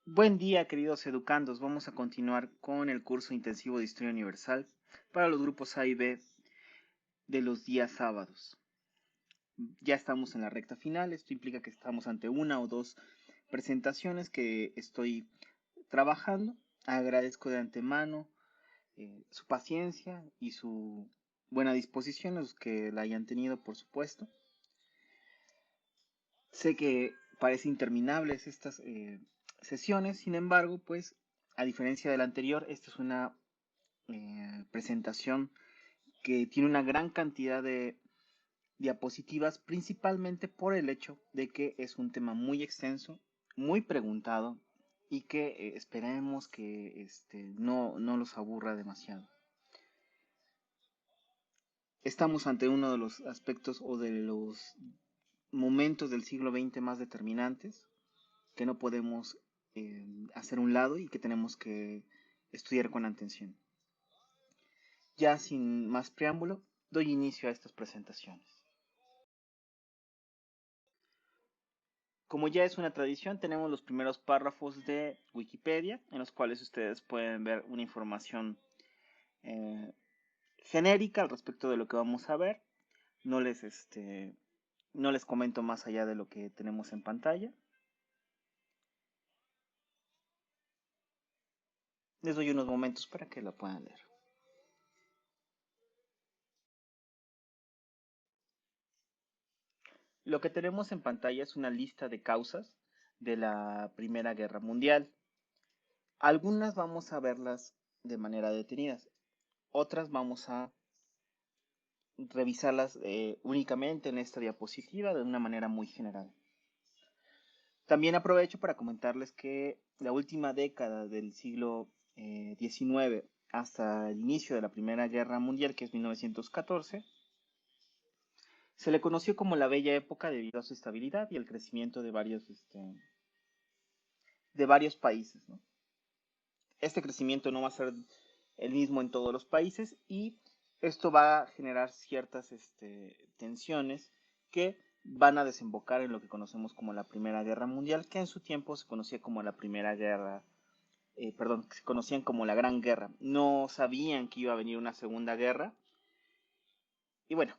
Buen día, queridos educandos. Vamos a continuar con el curso intensivo de Historia Universal para los grupos A y B de los días sábados. Ya estamos en la recta final. Esto implica que estamos ante una o dos presentaciones que estoy trabajando. Agradezco de antemano su paciencia y su buena disposición, los que la hayan tenido, por supuesto. Sé que parece interminables estas sesiones, sin embargo, pues a diferencia de la anterior, esta es una presentación que tiene una gran cantidad de diapositivas, principalmente por el hecho de que es un tema muy extenso, muy preguntado y que esperemos que no los aburra demasiado. Estamos ante uno de los aspectos o de los momentos del siglo XX más determinantes que no podemos hacer un lado y que tenemos que estudiar con atención. Ya sin más preámbulo, doy inicio a estas presentaciones. Como ya es una tradición, tenemos los primeros párrafos de Wikipedia, en los cuales ustedes pueden ver una información eh, genérica al respecto de lo que vamos a ver. No les, no les comento más allá de lo que tenemos en pantalla. Les doy unos momentos para que lo puedan leer. Lo que tenemos en pantalla es una lista de causas de la Primera Guerra Mundial. Algunas vamos a verlas de manera detenida, otras vamos a revisarlas únicamente en esta diapositiva de una manera muy general. También aprovecho para comentarles que la última década del siglo XIX hasta el inicio de la Primera Guerra Mundial, que es 1914, se le conoció como la Bella Época debido a su estabilidad y el crecimiento de varios países, ¿no? Este crecimiento no va a ser el mismo en todos los países y esto va a generar ciertas tensiones que van a desembocar en lo que conocemos como la Primera Guerra Mundial, que en su tiempo se conocía como la Primera Guerra, perdón, que se conocían como la Gran Guerra. No sabían que iba a venir una Segunda Guerra. Y bueno,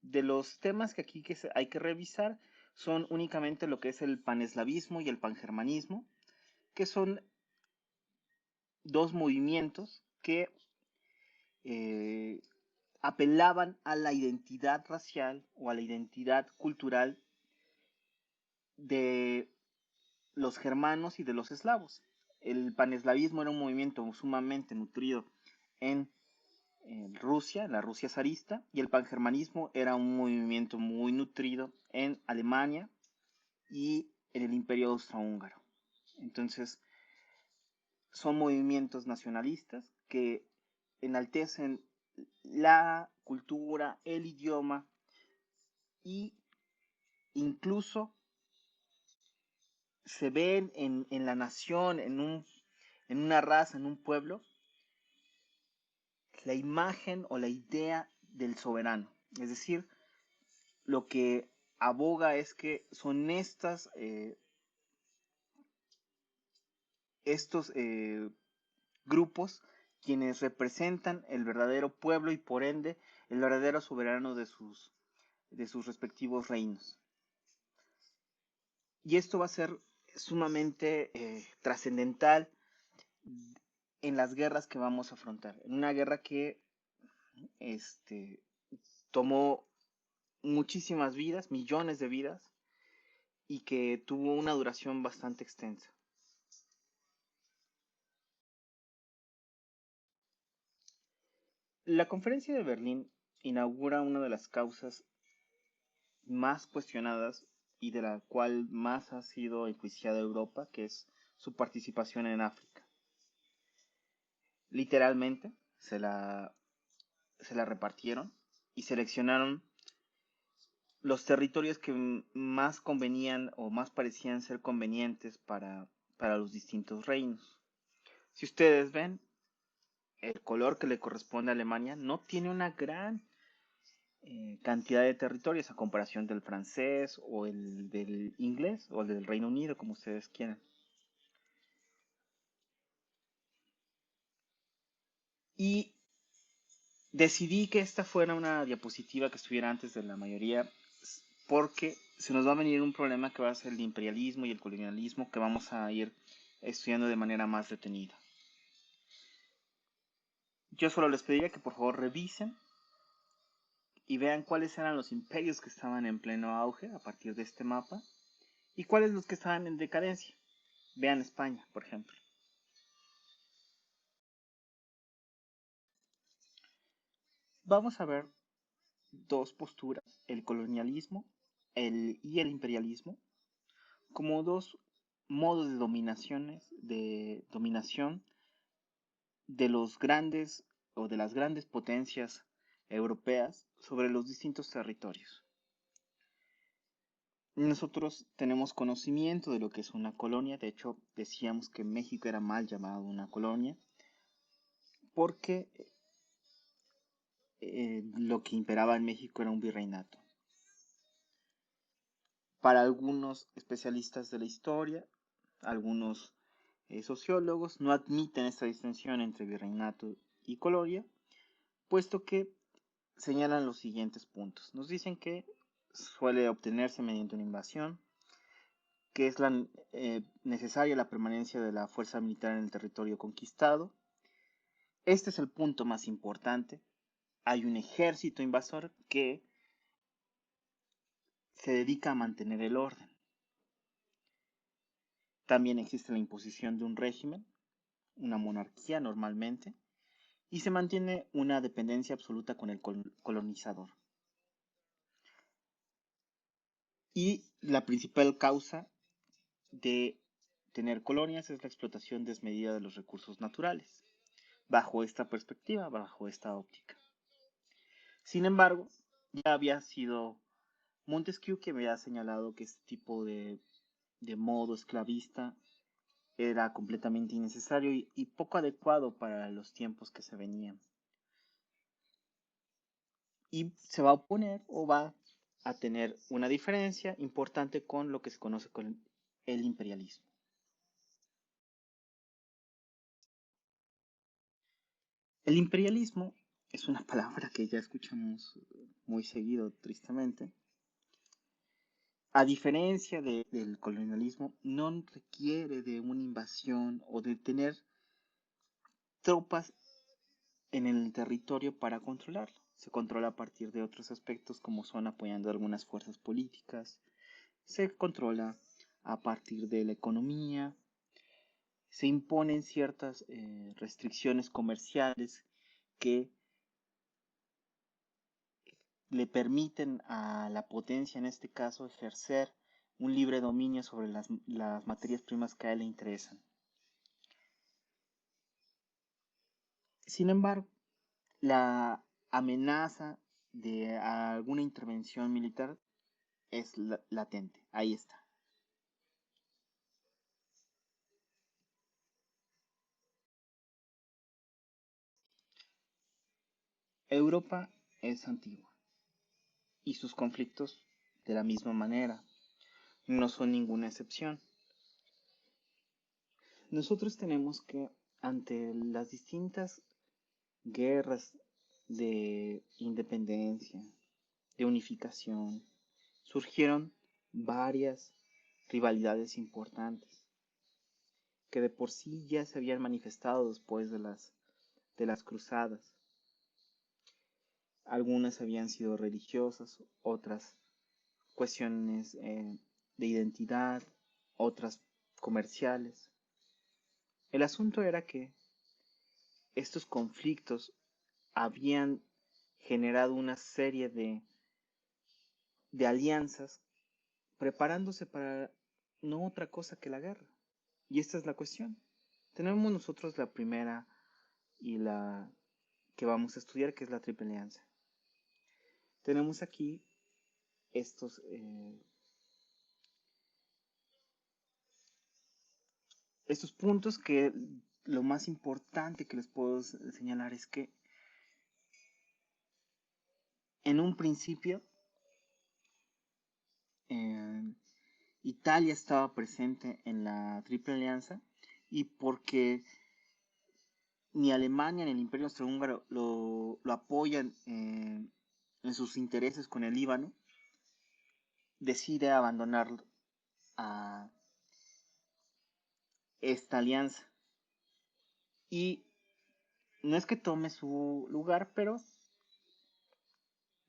de los temas que aquí hay que revisar son únicamente lo que es el paneslavismo y el pangermanismo, que son dos movimientos que eh, apelaban a la identidad racial o a la identidad cultural de los germanos y de los eslavos. El paneslavismo era un movimiento sumamente nutrido en Rusia, en la Rusia zarista, y el pangermanismo era un movimiento muy nutrido en Alemania y en el Imperio Austrohúngaro. Entonces, son movimientos nacionalistas que enaltecen la cultura, el idioma y incluso se ven en la nación, en una raza, en un pueblo, la imagen o la idea del soberano. Es decir, lo que aboga es que son estos grupos quienes representan el verdadero pueblo y por ende el verdadero soberano de sus respectivos reinos. Y esto va a ser sumamente trascendental en las guerras que vamos a afrontar. En una guerra que tomó muchísimas vidas, millones de vidas, y que tuvo una duración bastante extensa. La conferencia de Berlín inaugura una de las causas más cuestionadas y de la cual más ha sido enjuiciada Europa, que es su participación en África. Literalmente se la repartieron y seleccionaron los territorios que más convenían o más parecían ser convenientes para los distintos reinos. Si ustedes ven, el color que le corresponde a Alemania no tiene una gran cantidad de territorios a comparación del francés o el del inglés o el del Reino Unido, como ustedes quieran. Y decidí que esta fuera una diapositiva que estuviera antes de la mayoría porque se nos va a venir un problema que va a ser el imperialismo y el colonialismo que vamos a ir estudiando de manera más detenida. Yo solo les pediría que por favor revisen y vean cuáles eran los imperios que estaban en pleno auge a partir de este mapa y cuáles los que estaban en decadencia. Vean España, por ejemplo. Vamos a ver dos posturas, el colonialismo y el imperialismo, como dos modos de dominación de los grandes o de las grandes potencias europeas sobre los distintos territorios. Nosotros tenemos conocimiento de lo que es una colonia, de hecho decíamos que México era mal llamado una colonia, porque lo que imperaba en México era un virreinato. Para algunos especialistas de la historia, algunos sociólogos no admiten esta distinción entre virreinato y colonia, puesto que señalan los siguientes puntos. Nos dicen que suele obtenerse mediante una invasión, que es necesaria la permanencia de la fuerza militar en el territorio conquistado. Este es el punto más importante. Hay un ejército invasor que se dedica a mantener el orden. También existe la imposición de un régimen, una monarquía normalmente, y se mantiene una dependencia absoluta con el colonizador. Y la principal causa de tener colonias es la explotación desmedida de los recursos naturales, bajo esta perspectiva, bajo esta óptica. Sin embargo, ya había sido Montesquieu que me ha señalado que este tipo de modo esclavista era completamente innecesario y poco adecuado para los tiempos que se venían. Y se va a oponer o va a tener una diferencia importante con lo que se conoce como el imperialismo. El imperialismo es una palabra que ya escuchamos muy seguido, tristemente. A diferencia del colonialismo, no requiere de una invasión o de tener tropas en el territorio para controlarlo. Se controla a partir de otros aspectos como son apoyando algunas fuerzas políticas, se controla a partir de la economía, se imponen ciertas restricciones comerciales que le permiten a la potencia, en este caso, ejercer un libre dominio sobre las materias primas que a él le interesan. Sin embargo, la amenaza de alguna intervención militar es latente. Ahí está. Europa es antigua y sus conflictos de la misma manera no son ninguna excepción. Nosotros tenemos que, ante las distintas guerras de independencia, de unificación, surgieron varias rivalidades importantes que de por sí ya se habían manifestado después de las cruzadas. Algunas habían sido religiosas, otras cuestiones de identidad, otras comerciales. El asunto era que estos conflictos habían generado una serie de alianzas preparándose para no otra cosa que la guerra. Y esta es la cuestión. Tenemos nosotros la primera y la que vamos a estudiar, que es la Triple Alianza. Tenemos aquí estos puntos que lo más importante que les puedo señalar es que En un principio, eh, Italia estaba presente en la Triple Alianza y porque ni Alemania ni el Imperio Austrohúngaro lo apoyan en sus intereses con el Líbano, decide abandonar a esta alianza. Y no es que tome su lugar, pero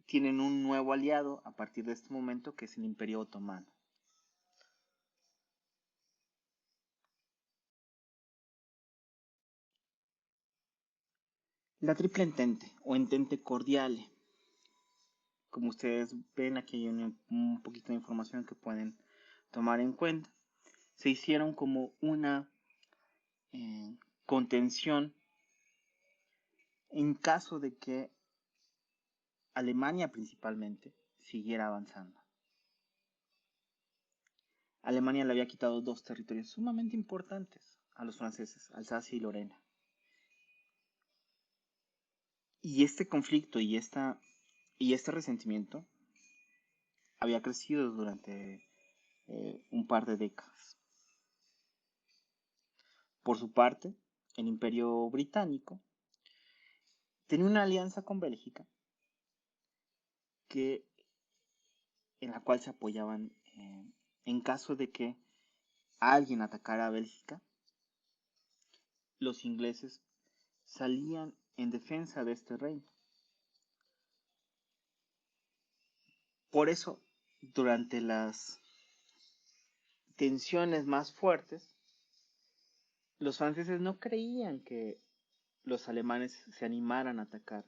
tienen un nuevo aliado a partir de este momento, que es el Imperio Otomano. La Triple Entente o Entente Cordiale. Como ustedes ven, aquí hay un poquito de información que pueden tomar en cuenta. Se hicieron como una contención en caso de que Alemania principalmente siguiera avanzando. Alemania le había quitado dos territorios sumamente importantes a los franceses, Alsacia y Lorena. Y este conflicto y este resentimiento había crecido durante un par de décadas. Por su parte, el Imperio Británico tenía una alianza con Bélgica que, en la cual se apoyaban en caso de que alguien atacara a Bélgica. Los ingleses salían en defensa de este reino. Por eso, durante las tensiones más fuertes, los franceses no creían que los alemanes se animaran a atacar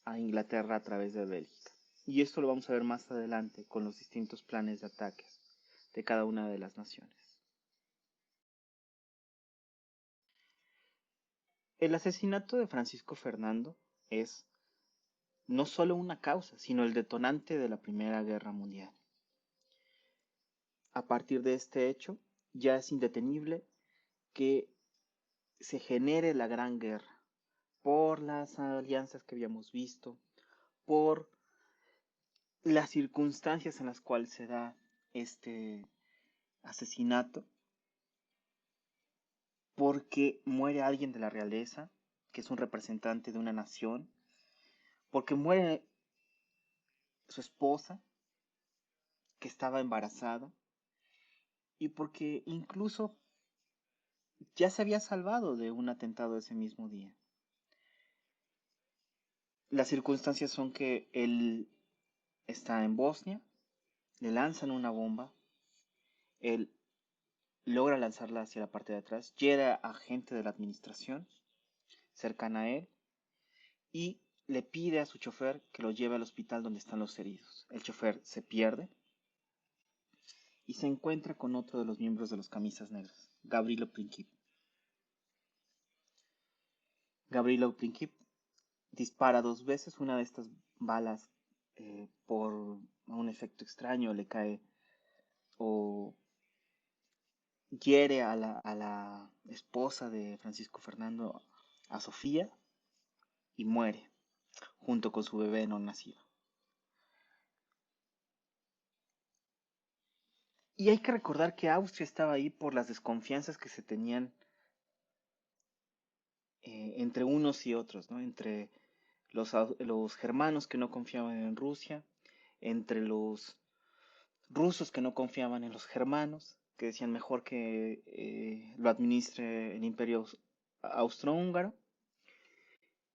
a Inglaterra a través de Bélgica. Y esto lo vamos a ver más adelante con los distintos planes de ataques de cada una de las naciones. El asesinato de Francisco Fernando es no solo una causa, sino el detonante de la Primera Guerra Mundial. A partir de este hecho, ya es indetenible que se genere la Gran Guerra por las alianzas que habíamos visto, por las circunstancias en las cuales se da este asesinato, porque muere alguien de la realeza, que es un representante de una nación, porque muere su esposa, que estaba embarazada, y porque incluso ya se había salvado de un atentado ese mismo día. Las circunstancias son que él está en Bosnia, le lanzan una bomba, él logra lanzarla hacia la parte de atrás, hiere a gente de la administración cercana a él y le pide a su chofer que lo lleve al hospital donde están los heridos. El chofer se pierde y se encuentra con otro de los miembros de los Camisas Negras, Gavrilo Princip. Gavrilo Princip dispara dos veces, una de estas balas por un efecto extraño le cae o hiere a la esposa de Francisco Fernando, a Sofía, y muere junto con su bebé no nacido. Y hay que recordar que Austria estaba ahí por las desconfianzas que se tenían entre unos y otros, ¿no? Entre los germanos que no confiaban en Rusia, entre los rusos que no confiaban en los germanos, que decían mejor que lo administre el imperio austrohúngaro,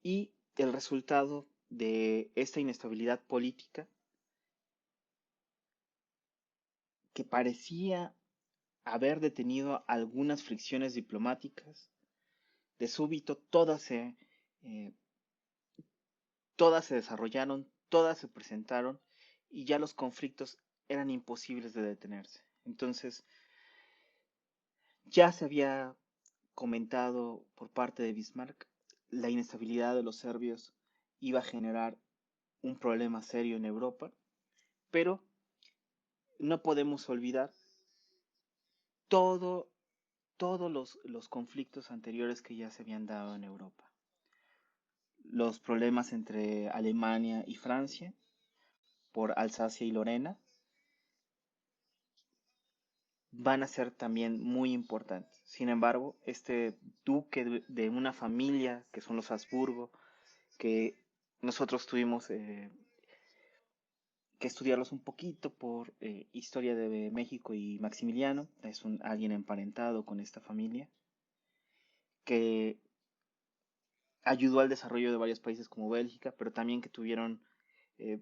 y el resultado de esta inestabilidad política que parecía haber detenido algunas fricciones diplomáticas, de súbito eh, todas se desarrollaron, todas se presentaron y ya los conflictos eran imposibles de detenerse. Entonces, ya se había comentado por parte de Bismarck, la inestabilidad de los serbios iba a generar un problema serio en Europa, pero no podemos olvidar todo, todos los conflictos anteriores que ya se habían dado en Europa. los problemas entre Alemania y Francia por Alsacia y Lorena van a ser también muy importantes. Sin embargo, este duque de una familia que son los Habsburgo, que nosotros tuvimos que estudiarlos un poquito por historia de México y Maximiliano, es alguien emparentado con esta familia, que ayudó al desarrollo de varios países como Bélgica, pero también que tuvieron eh,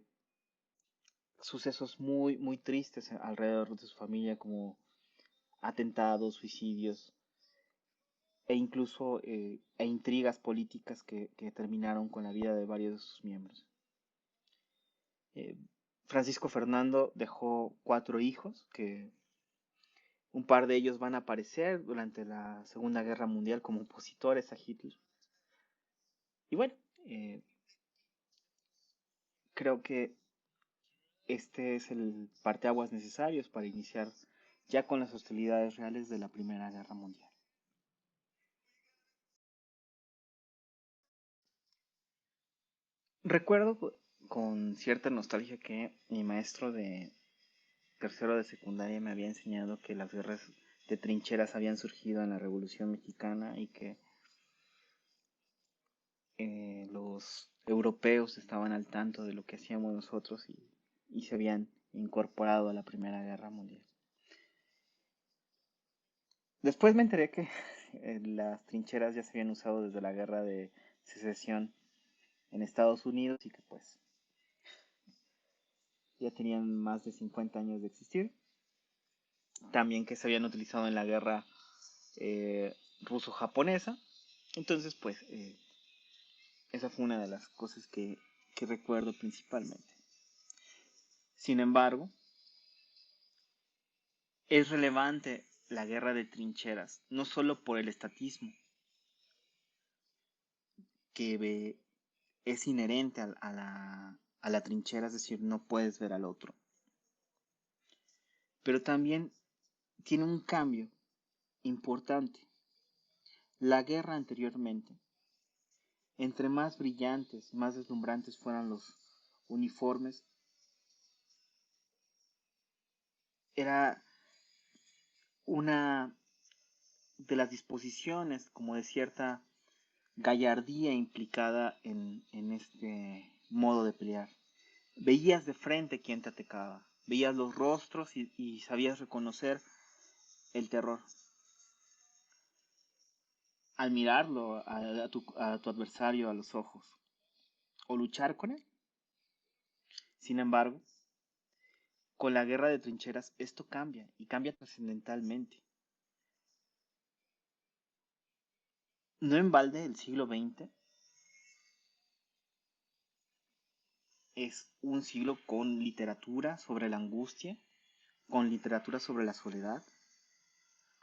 sucesos muy, muy tristes alrededor de su familia, como atentados, suicidios e intrigas políticas que terminaron con la vida de varios de sus miembros. Eh, Francisco Fernando dejó 4 hijos, que un par de ellos van a aparecer durante la Segunda Guerra Mundial como opositores a Hitler. Y bueno, eh, creo que este es el parteaguas necesarios para iniciar ya con las hostilidades reales de la Primera Guerra Mundial. Recuerdo con cierta nostalgia que mi maestro de tercero de secundaria me había enseñado que las guerras de trincheras habían surgido en la Revolución Mexicana y que los europeos estaban al tanto de lo que hacíamos nosotros y se habían incorporado a la Primera Guerra Mundial. Después me enteré que las trincheras ya se habían usado desde la Guerra de Secesión en Estados Unidos y que pues ya tenían más de 50 años de existir. También que se habían utilizado en la guerra ruso-japonesa. Entonces pues esa fue una de las cosas que recuerdo principalmente. Sin embargo, es relevante la guerra de trincheras, no solo por el estatismo que es inherente a la trinchera, es decir, no puedes ver al otro, pero también tiene un cambio importante. La guerra anteriormente, entre más brillantes, más deslumbrantes fueran los uniformes, era una de las disposiciones como de cierta gallardía implicada en este modo de pelear. Veías de frente quién te atacaba, veías los rostros y sabías reconocer el terror. Al mirarlo a tu adversario a los ojos o luchar con él. Sin embargo, con la guerra de trincheras esto cambia y cambia trascendentalmente. No en balde el siglo XX es un siglo con literatura sobre la angustia, con literatura sobre la soledad,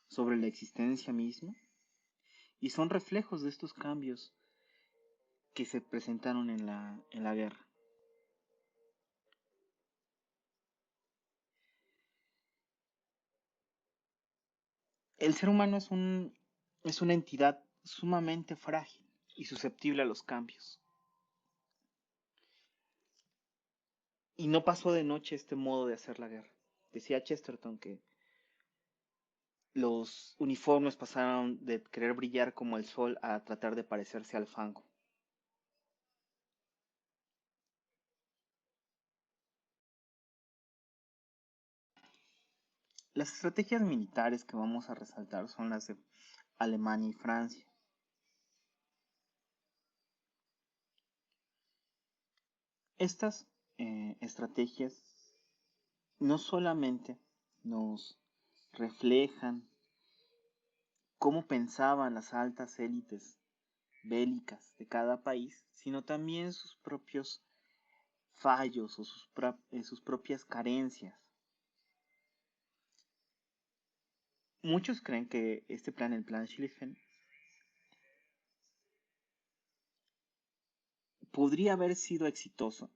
sobre la existencia misma, y son reflejos de estos cambios que se presentaron en la guerra. El ser humano es una entidad sumamente frágil y susceptible a los cambios. Y no pasó de noche este modo de hacer la guerra. Decía Chesterton que los uniformes pasaron de querer brillar como el sol a tratar de parecerse al fango. Las estrategias militares que vamos a resaltar son las de Alemania y Francia. Estas estrategias no solamente nos reflejan cómo pensaban las altas élites bélicas de cada país, sino también sus propios fallos o sus propias carencias. Muchos creen que este plan, el plan Schlieffen, podría haber sido exitoso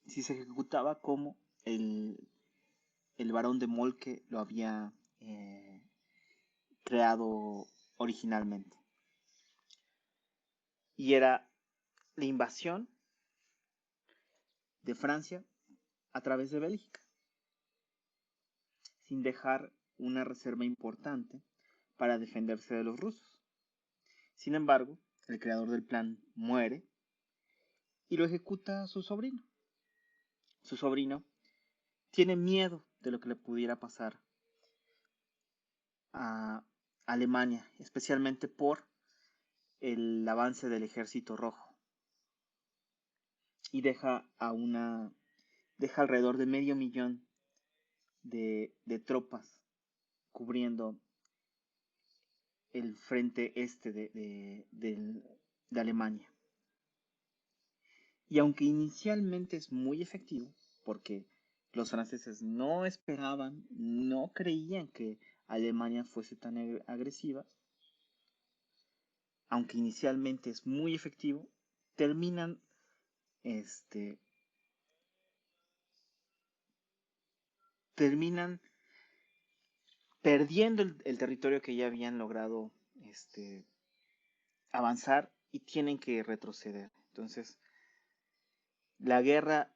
si se ejecutaba como el barón de Moltke lo había creado originalmente. Y era la invasión de Francia a través de Bélgica, sin dejar una reserva importante para defenderse de los rusos. Sin embargo, el creador del plan muere y lo ejecuta su sobrino. Su sobrino tiene miedo de lo que le pudiera pasar a Alemania, especialmente por el avance del ejército rojo, y deja alrededor de medio millón de tropas cubriendo el frente este de Alemania. Y aunque inicialmente es muy efectivo, porque los franceses no esperaban, no creían que Alemania fuese tan agresiva, aunque inicialmente es muy efectivo, terminan terminan perdiendo el territorio que ya habían logrado avanzar y tienen que retroceder. Entonces, la guerra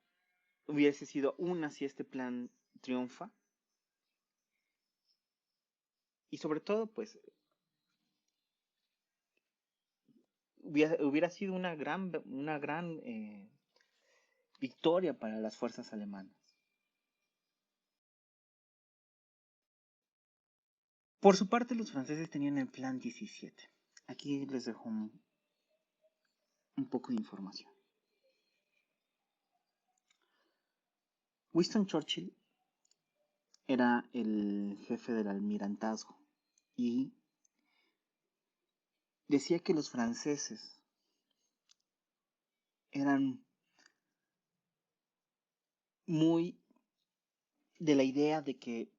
hubiese sido una si este plan triunfa. Y sobre todo, pues, hubiera sido una gran victoria para las fuerzas alemanas. Por su parte, los franceses tenían el plan 17. Aquí les dejo un poco de información. Winston Churchill era el jefe del almirantazgo y decía que los franceses eran muy de la idea de que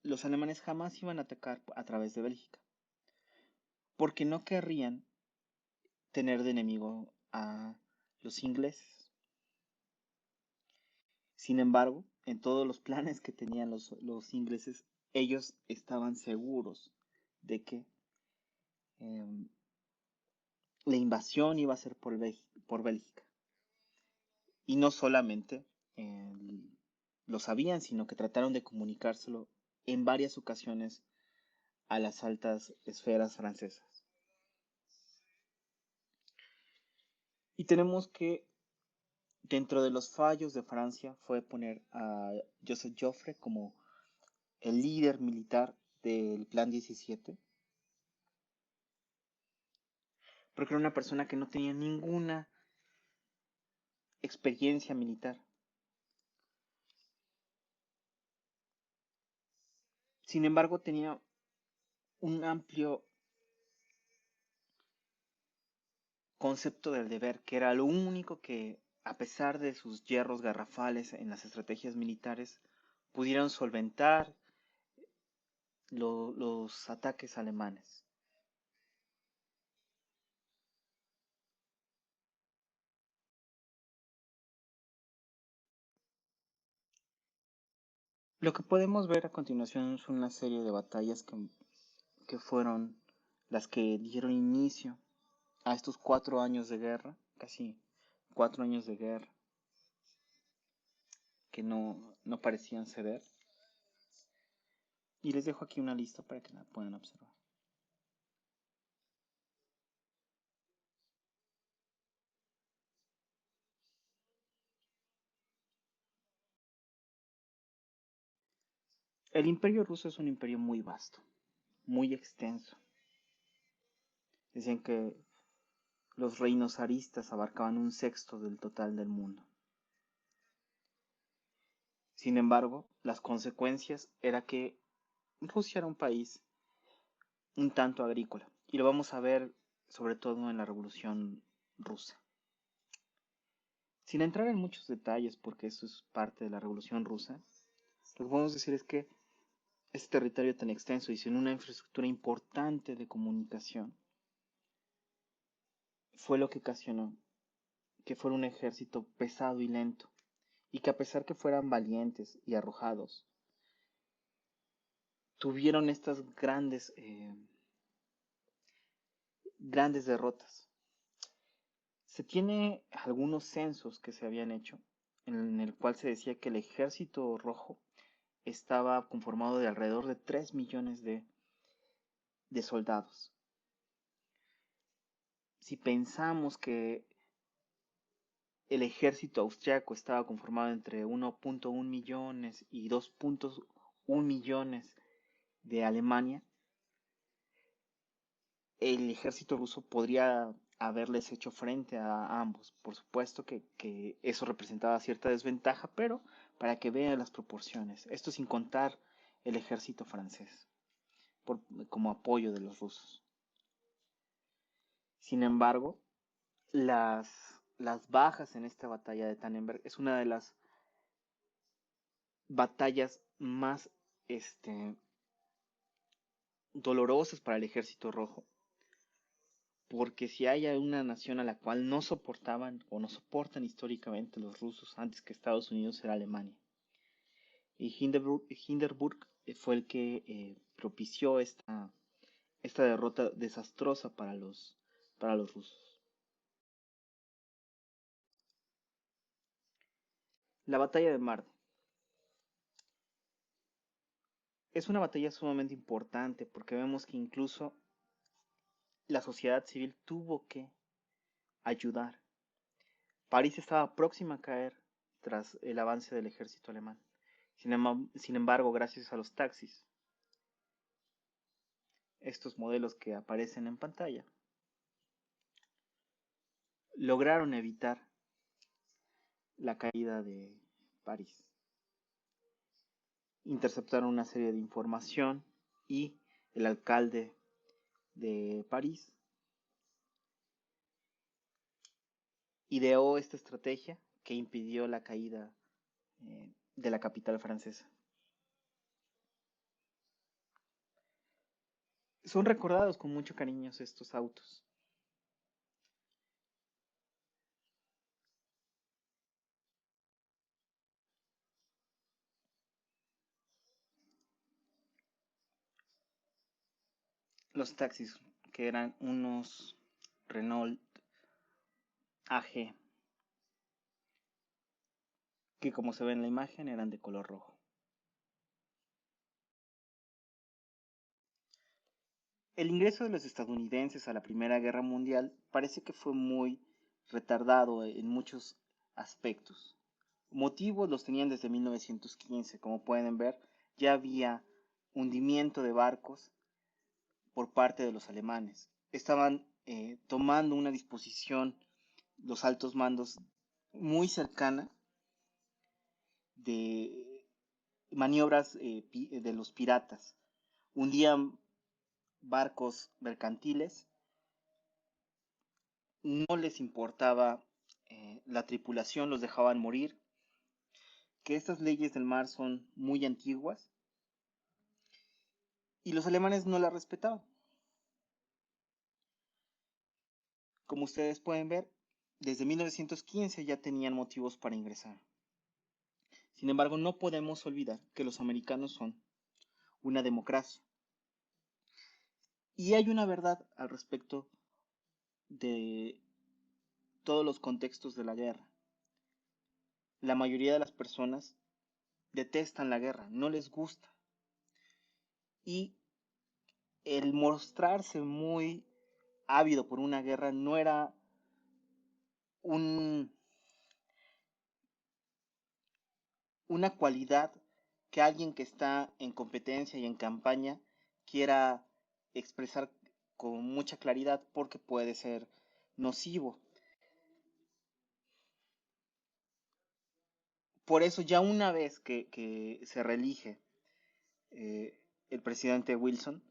los alemanes jamás iban a atacar a través de Bélgica, porque no querrían tener de enemigo a los ingleses. Sin embargo, en todos los planes que tenían los ingleses, ellos estaban seguros de que la invasión iba a ser por Bélgica. Y no solamente lo sabían, sino que trataron de comunicárselo en varias ocasiones a las altas esferas francesas. Y tenemos que, dentro de los fallos de Francia, fue poner a Joseph Joffre como el líder militar del Plan 17, porque era una persona que no tenía ninguna experiencia militar. Sin embargo, tenía un amplio concepto del deber, que era lo único que, a pesar de sus hierros garrafales en las estrategias militares, pudieron solventar los ataques alemanes. Lo que podemos ver a continuación es una serie de batallas que fueron las que dieron inicio a estos 4 años de guerra, casi 4 años de guerra, que no parecían ceder. Y les dejo aquí una lista para que la puedan observar. El imperio ruso es un imperio muy vasto, muy extenso. Decían que los reinos zaristas abarcaban 1/6 del total del mundo. Sin embargo, las consecuencias era que Rusia era un país un tanto agrícola, y lo vamos a ver sobre todo en la Revolución Rusa. Sin entrar en muchos detalles, porque eso es parte de la Revolución Rusa, lo que podemos decir es que este territorio tan extenso y sin una infraestructura importante de comunicación fue lo que ocasionó que fuera un ejército pesado y lento, y que a pesar que fueran valientes y arrojados, tuvieron estas grandes derrotas. Se tiene algunos censos que se habían hecho en el cual se decía que el ejército rojo estaba conformado de alrededor de 3 millones de soldados. Si pensamos que el ejército austriaco estaba conformado entre 1.1 millones y 2.1 millones de Alemania, el ejército ruso podría haberles hecho frente a ambos. Por supuesto que eso representaba cierta desventaja, pero para que vean las proporciones. Esto sin contar el ejército francés como apoyo de los rusos. Sin embargo, las bajas en esta batalla de Tannenberg es una de las batallas más dolorosas para el ejército rojo, porque si hay una nación a la cual no soportaban o no soportan históricamente los rusos antes que Estados Unidos, era Alemania. Y Hindenburg fue el que propició esta derrota desastrosa para los rusos. La batalla de Marne es una batalla sumamente importante porque vemos que incluso la sociedad civil tuvo que ayudar. París estaba próxima a caer tras el avance del ejército alemán. Sin embargo, gracias a los taxis, estos modelos que aparecen en pantalla, lograron evitar la caída de París. Interceptaron una serie de información y el alcalde de París ideó esta estrategia que impidió la caída de la capital francesa. Son recordados con mucho cariño estos autos. Los taxis, que eran unos Renault AG, que como se ve en la imagen eran de color rojo. El ingreso de los estadounidenses a la Primera Guerra Mundial parece que fue muy retardado en muchos aspectos. Motivos los tenían desde 1915, como pueden ver, ya había hundimiento de barcos por parte de los alemanes. Estaban tomando una disposición los altos mandos muy cercana de maniobras de los piratas. Hundían barcos mercantiles, no les importaba la tripulación, los dejaban morir, que estas leyes del mar son muy antiguas y los alemanes no las respetaban. Como ustedes pueden ver, desde 1915 ya tenían motivos para ingresar. Sin embargo, no podemos olvidar que los americanos son una democracia. Y hay una verdad al respecto de todos los contextos de la guerra. La mayoría de las personas detestan la guerra, no les gusta. Y el mostrarse muy ávido por una guerra no era una cualidad que alguien que está en competencia y en campaña quiera expresar con mucha claridad porque puede ser nocivo. Por eso ya una vez que se reelige el presidente Wilson,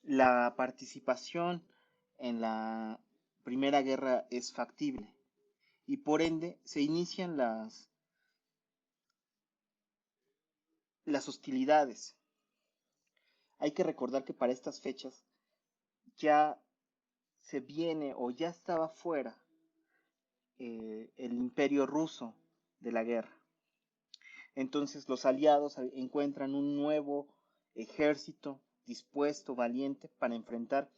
la participación en la Primera Guerra es factible y por ende se inician las hostilidades. Hay que recordar que para estas fechas ya se viene o ya estaba fuera el imperio ruso de la guerra. Entonces los aliados encuentran un nuevo ejército dispuesto, valiente, para enfrentar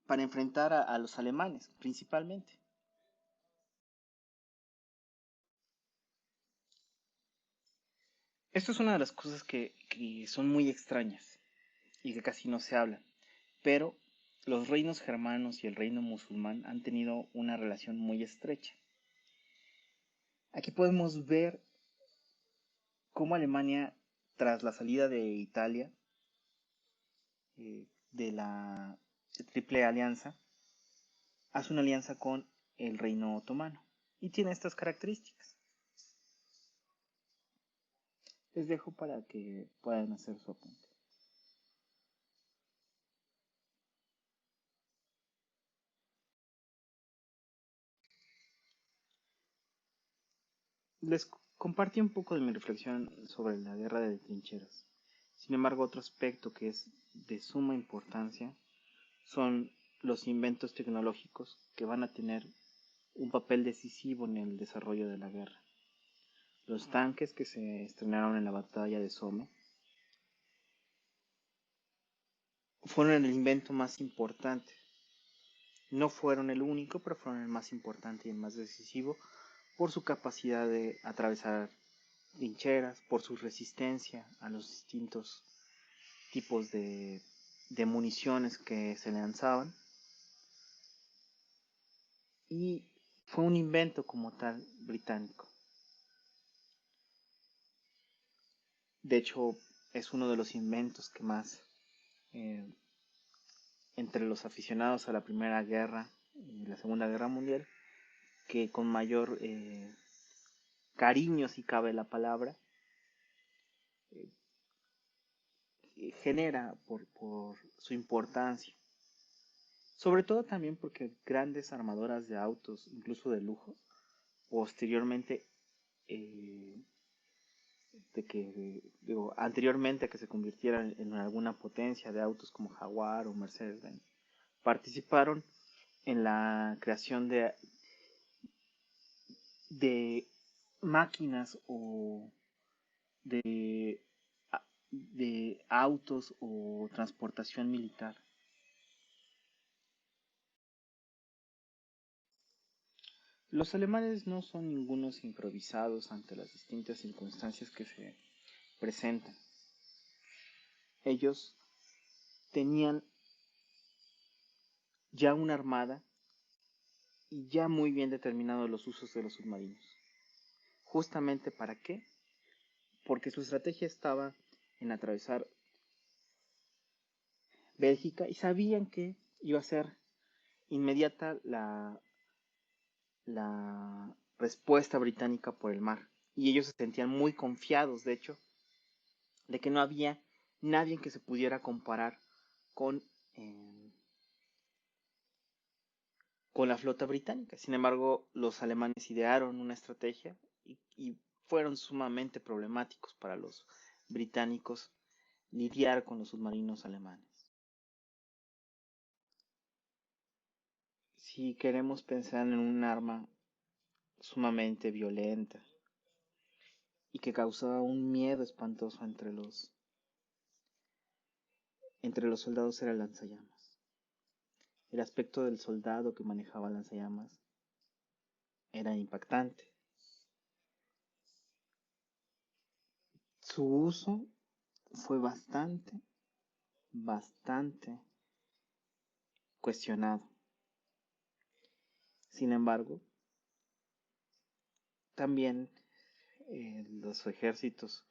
para enfrentar a los alemanes, principalmente. Esto es una de las cosas que son muy extrañas y que casi no se hablan, pero los reinos germanos y el reino musulmán han tenido una relación muy estrecha. Aquí podemos ver cómo Alemania, tras la salida de Italia de la Triple Alianza, hace una alianza con el reino otomano y tiene estas características. Les dejo para que puedan hacer su apunte. Les compartí un poco de mi reflexión sobre la guerra de trincheras. Sin embargo, otro aspecto que es de suma importancia son los inventos tecnológicos que van a tener un papel decisivo en el desarrollo de la guerra. Los tanques que se estrenaron en la batalla de Somme fueron el invento más importante. No fueron el único, pero fueron el más importante y el más decisivo por su capacidad de atravesar trincheras, por su resistencia a los distintos tipos de municiones que se lanzaban. Y fue un invento como tal británico. De hecho, es uno de los inventos que más, entre los aficionados a la Primera Guerra y la Segunda Guerra Mundial, que con mayor cariño, si cabe la palabra, genera por su importancia. Sobre todo también porque grandes armadoras de autos, incluso de lujo, posteriormente, anteriormente a que se convirtieran en alguna potencia de autos como Jaguar o Mercedes-Benz, participaron en la creación de máquinas o de, de autos o transportación militar. Los alemanes no son ningunos improvisados ante las distintas circunstancias que se presentan. Ellos tenían ya una armada y ya muy bien determinados los usos de los submarinos. ¿Justamente para qué? Porque su estrategia estaba en atravesar Bélgica y sabían que iba a ser inmediata la respuesta británica por el mar. Y ellos se sentían muy confiados, de hecho, de que no había nadie que se pudiera comparar con, eh, con la flota británica. Sin embargo, los alemanes idearon una estrategia y fueron sumamente problemáticos para los británicos lidiar con los submarinos alemanes. Si queremos pensar en un arma sumamente violenta y que causaba un miedo espantoso entre los soldados, era el lanzallamas. El aspecto del soldado que manejaba lanzallamas era impactante. Su uso fue bastante cuestionado. Sin embargo, también los ejércitos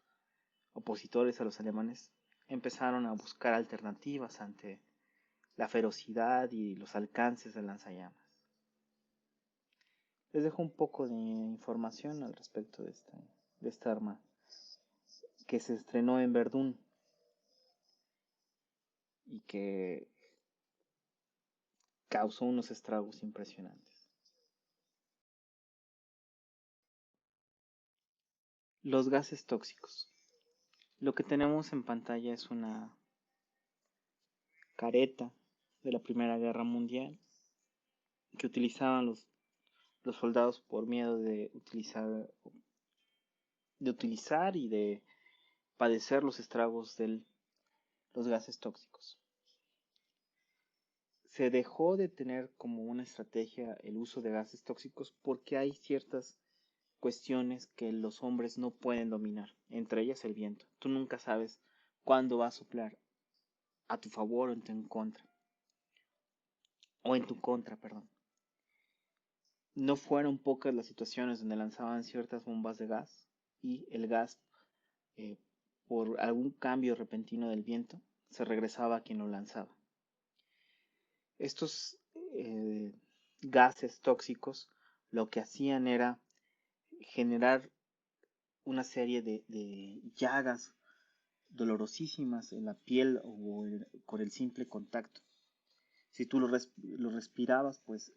opositores a los alemanes empezaron a buscar alternativas ante la ferocidad y los alcances del lanzallamas. Les dejo un poco de información al respecto de esta arma que se estrenó en Verdún y que causó unos estragos impresionantes. Los gases tóxicos. Lo que tenemos en pantalla es una careta de la Primera Guerra Mundial que utilizaban los soldados por miedo de utilizar y de padecer los estragos de los gases tóxicos. se dejó de tener como una estrategia el uso de gases tóxicos porque hay ciertas cuestiones que los hombres no pueden dominar, entre ellas el viento. Tú nunca sabes cuándo va a soplar a tu favor o en tu contra, perdón. No fueron pocas las situaciones donde lanzaban ciertas bombas de gas y el gas, eh, por algún cambio repentino del viento, se regresaba a quien lo lanzaba. Estos gases tóxicos lo que hacían era generar una serie de llagas dolorosísimas en la piel o con el simple contacto. Si tú lo respirabas, pues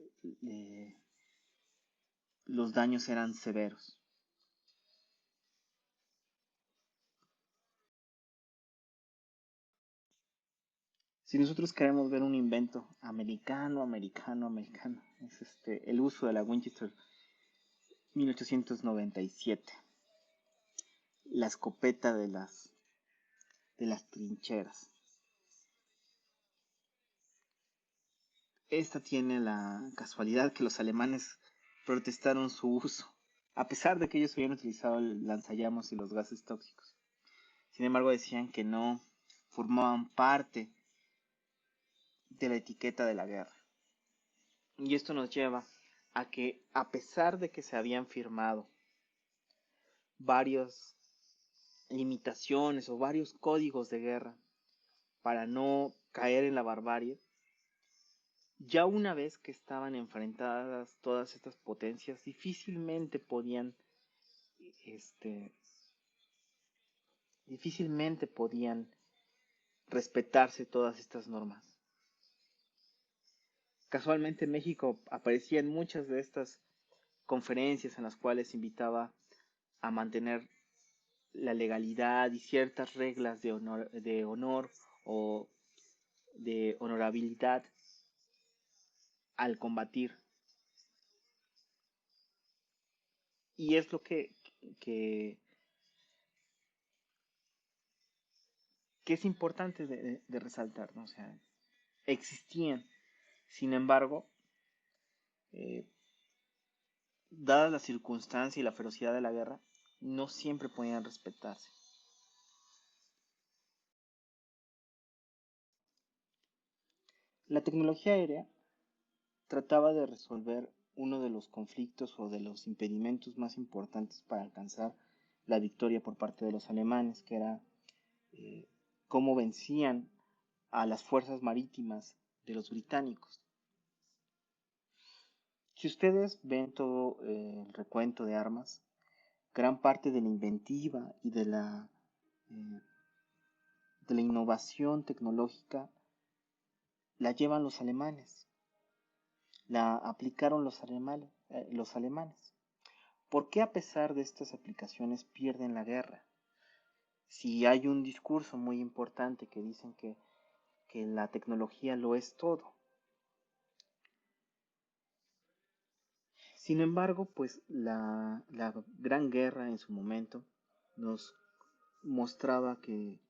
los daños eran severos. Si nosotros queremos ver un invento americano, es el uso de la Winchester 1897, la escopeta de las trincheras. Esta tiene la casualidad que los alemanes protestaron su uso, a pesar de que ellos habían utilizado el lanzallamas y los gases tóxicos. Sin embargo, decían que no formaban parte de la etiqueta de la guerra. Y esto nos lleva a que, a pesar de que se habían firmado varias limitaciones o varios códigos de guerra para no caer en la barbarie, ya una vez que estaban enfrentadas todas estas potencias, difícilmente podían respetarse todas estas normas. Casualmente en México aparecían muchas de estas conferencias en las cuales invitaba a mantener la legalidad y ciertas reglas de honor o de honorabilidad al combatir. Y es lo que, que es importante de resaltar, ¿no? O sea, existían. Sin embargo, eh, dada la circunstancia y la ferocidad de la guerra, no siempre podían respetarse. La tecnología aérea trataba de resolver uno de los conflictos o de los impedimentos más importantes para alcanzar la victoria por parte de los alemanes, que era eh, cómo vencían a las fuerzas marítimas de los británicos. Si ustedes ven todo el recuento de armas, gran parte de la inventiva y eh, de la innovación tecnológica la llevan los alemanes, la aplicaron los alemanes. ¿Por qué a pesar de estas aplicaciones pierden la guerra? Si hay un discurso muy importante que dicen que la tecnología lo es todo. Sin embargo, pues la Gran Guerra en su momento nos mostraba que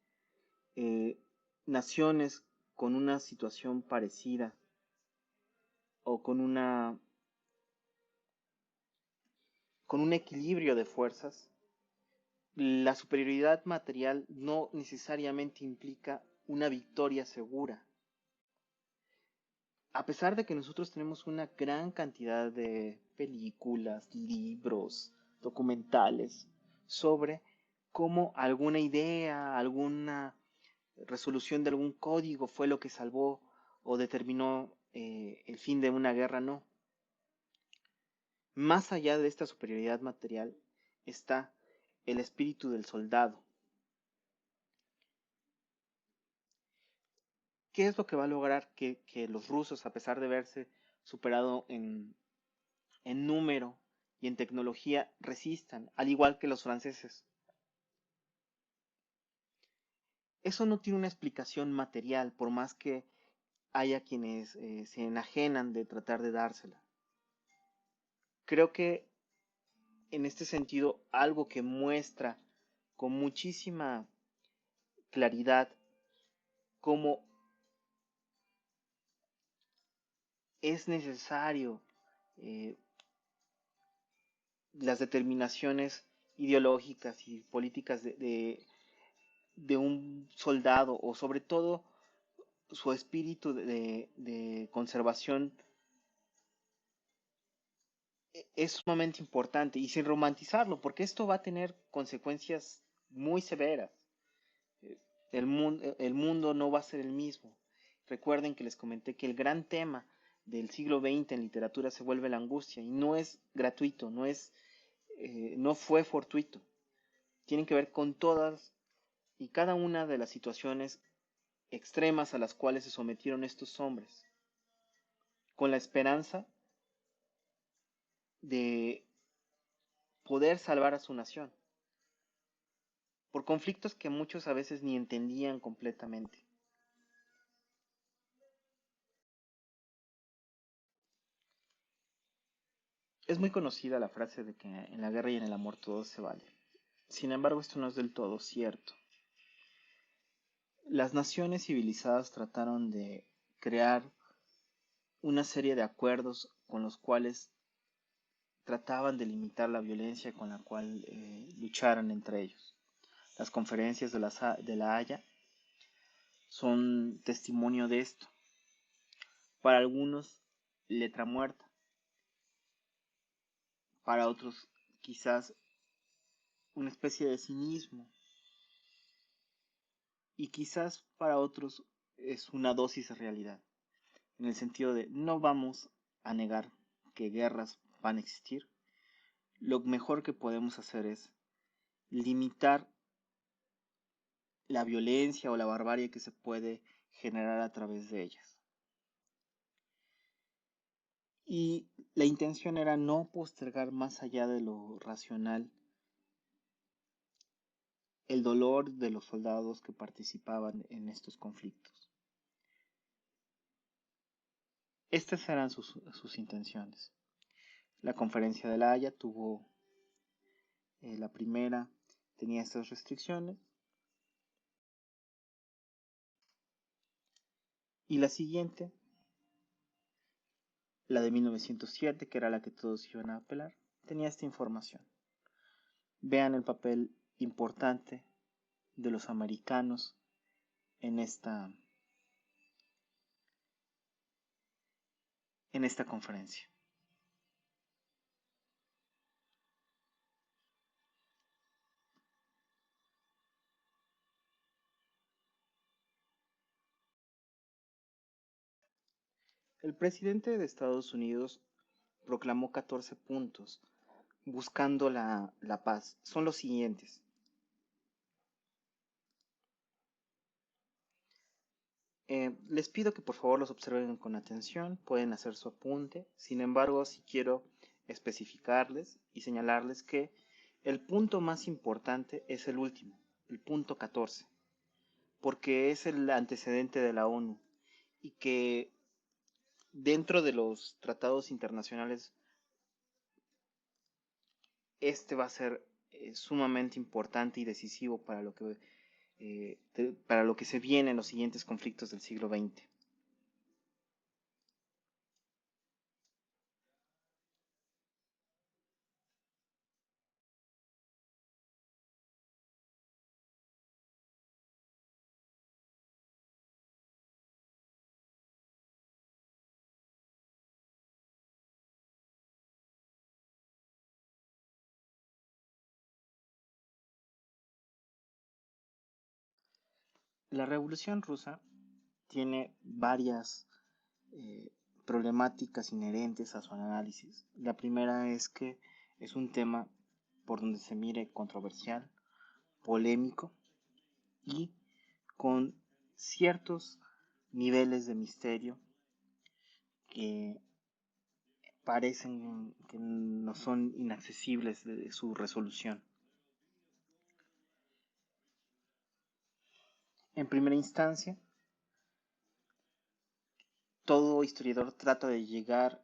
naciones con una situación parecida o con un equilibrio de fuerzas, la superioridad material no necesariamente implica una victoria segura. A pesar de que nosotros tenemos una gran cantidad de películas, libros, documentales sobre cómo alguna idea, alguna resolución de algún código fue lo que salvó o determinó el fin de una guerra, no. Más allá de esta superioridad material está el espíritu del soldado. ¿Qué es lo que va a lograr que los rusos, a pesar de verse superado en número y en tecnología, resistan, al igual que los franceses? Eso no tiene una explicación material, por más que haya quienes se enajenan de tratar de dársela. Creo que en este sentido, algo que muestra con muchísima claridad cómo es necesario eh, las determinaciones ideológicas y políticas de un soldado, o sobre todo su espíritu de conservación, es sumamente importante, y sin romantizarlo, porque esto va a tener consecuencias muy severas. El mundo no va a ser el mismo. Recuerden que les comenté que el gran tema del siglo XX en literatura se vuelve la angustia, y no es gratuito, no fue fortuito. Tienen que ver con todas y cada una de las situaciones extremas a las cuales se sometieron estos hombres, con la esperanza de poder salvar a su nación, por conflictos que muchos a veces ni entendían completamente. Es muy conocida la frase de que en la guerra y en el amor todo se vale. Sin embargo, esto no es del todo cierto. Las naciones civilizadas trataron de crear una serie de acuerdos con los cuales trataban de limitar la violencia con la cual lucharan entre ellos. Las conferencias de la Haya son testimonio de esto. Para algunos, letra muerta. Para otros, quizás una especie de cinismo. Y quizás para otros es una dosis de realidad. En el sentido de no vamos a negar que guerras van a existir. Lo mejor que podemos hacer es limitar la violencia o la barbarie que se puede generar a través de ellas. Y la intención era no postergar más allá de lo racional el dolor de los soldados que participaban en estos conflictos. Estas eran sus intenciones. La conferencia de La Haya tuvo, la primera tenía estas restricciones, y la siguiente, la de 1907, que era la que todos iban a apelar, tenía esta información. Vean el papel importante de los americanos en esta conferencia. El presidente de Estados Unidos proclamó 14 puntos buscando la paz. Son los siguientes. Les pido que por favor los observen con atención, pueden hacer su apunte. Sin embargo, sí quiero especificarles y señalarles que el punto más importante es el último, el punto 14, porque es el antecedente de la ONU, y que dentro de los tratados internacionales este va a ser sumamente importante y decisivo para lo que se viene en los siguientes conflictos del siglo XX. La Revolución Rusa tiene varias eh, problemáticas inherentes a su análisis. La primera es que es un tema por donde se mire controversial, polémico y con ciertos niveles de misterio que parecen que no son inaccesibles de su resolución. En primera instancia, todo historiador trata de llegar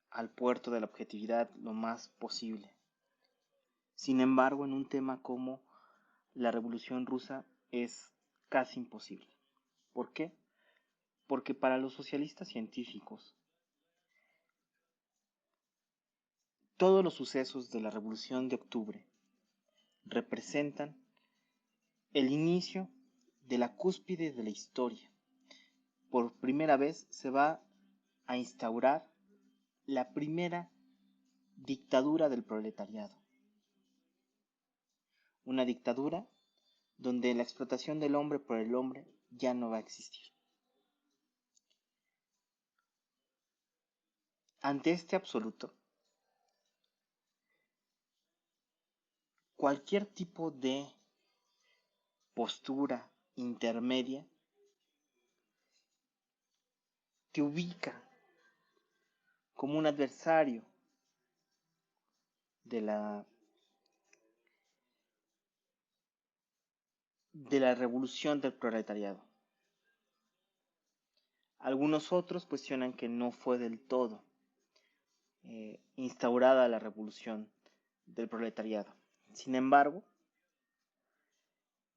al puerto de la objetividad lo más posible. Sin embargo, en un tema como la Revolución Rusa es casi imposible. ¿Por qué? Porque para los socialistas científicos Todos los sucesos de la Revolución de Octubre representan el inicio de la cúspide de la historia. Por primera vez se va a instaurar la primera dictadura del proletariado. Una dictadura donde la explotación del hombre por el hombre ya no va a existir. Ante este absoluto, cualquier tipo de postura intermedia te ubica como un adversario de la revolución del proletariado. Algunos otros cuestionan que no fue del todo instaurada la revolución del proletariado. Sin embargo,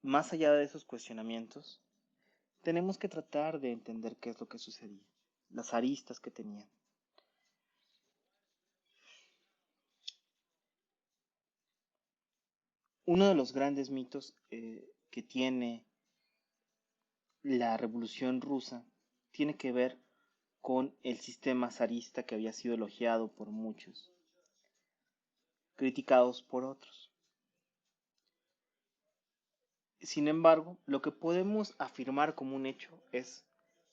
más allá de esos cuestionamientos, tenemos que tratar de entender qué es lo que sucedía, las aristas que tenían. Uno de los grandes mitos que tiene la Revolución Rusa tiene que ver con el sistema zarista que había sido elogiado por muchos, criticados por otros. Sin embargo, lo que podemos afirmar como un hecho es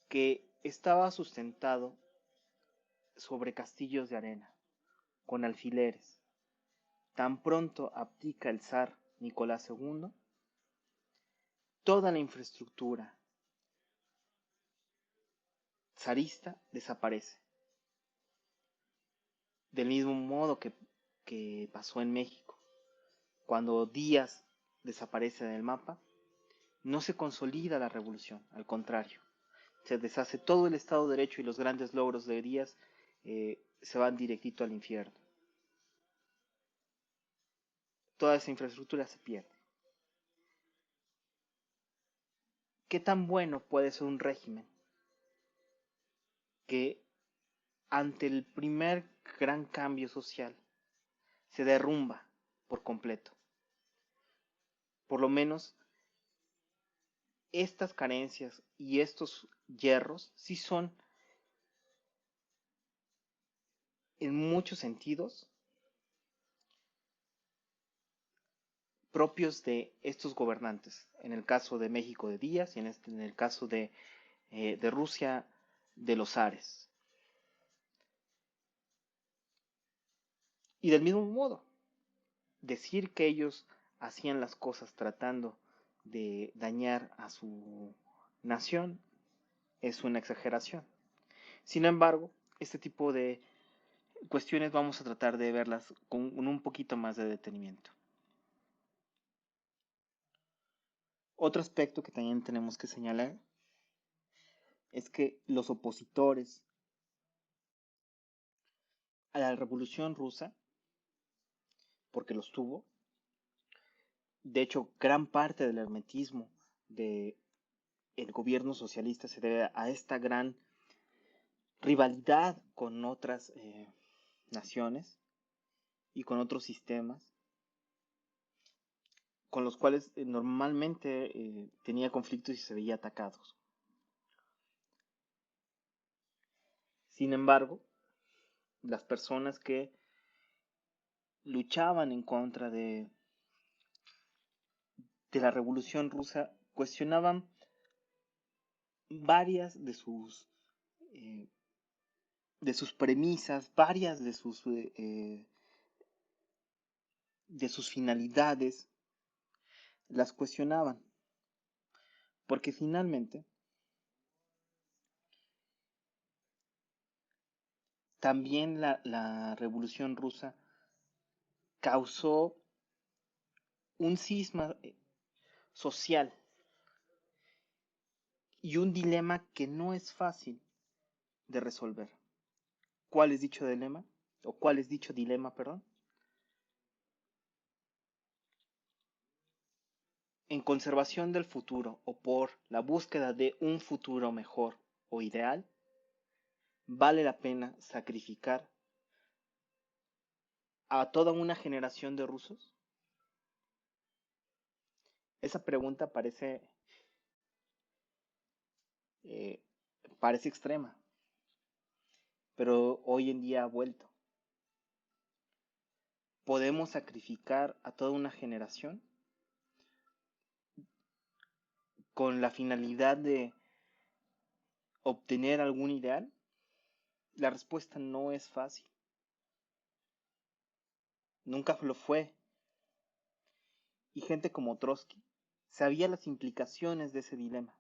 que estaba sustentado sobre castillos de arena, con alfileres. Tan pronto abdica el zar Nicolás II, toda la infraestructura zarista desaparece. Del mismo modo que pasó en México. Cuando Díaz desaparece del mapa, no se consolida la revolución, al contrario. Se deshace todo el Estado de Derecho y los grandes logros de Díaz se van directito al infierno. Toda esa infraestructura se pierde. ¿Qué tan bueno puede ser un régimen que ante el primer gran cambio social se derrumba por completo? Por lo menos estas carencias y estos hierros sí son en muchos sentidos propios de estos gobernantes. En el caso de México de Díaz y en el caso de Rusia de los zares. Y del mismo modo, decir que ellos hacían las cosas tratando de dañar a su nación es una exageración. Sin embargo, este tipo de cuestiones vamos a tratar de verlas con un poquito más de detenimiento. Otro aspecto que también tenemos que señalar es que los opositores a la Revolución Rusa, porque los tuvo, de hecho, gran parte del hermetismo del gobierno socialista se debe a esta gran rivalidad con otras naciones y con otros sistemas con los cuales normalmente tenía conflictos y se veía atacados. Sin embargo, las personas que luchaban en contra de la Revolución Rusa cuestionaban varias de sus premisas, varias de sus finalidades, las cuestionaban, porque finalmente también la Revolución Rusa causó un cisma social y un dilema que no es fácil de resolver. ¿Cuál es dicho dilema? ¿O cuál es dicho dilema, perdón? En conservación del futuro o por la búsqueda de un futuro mejor o ideal, vale la pena sacrificar a toda una generación de rusos? Esa pregunta eh, parece extrema, pero hoy en día ha vuelto. ¿Podemos sacrificar a toda una generación con la finalidad de obtener algún ideal? La respuesta no es fácil. Nunca lo fue. Y gente como Trotsky sabía las implicaciones de ese dilema.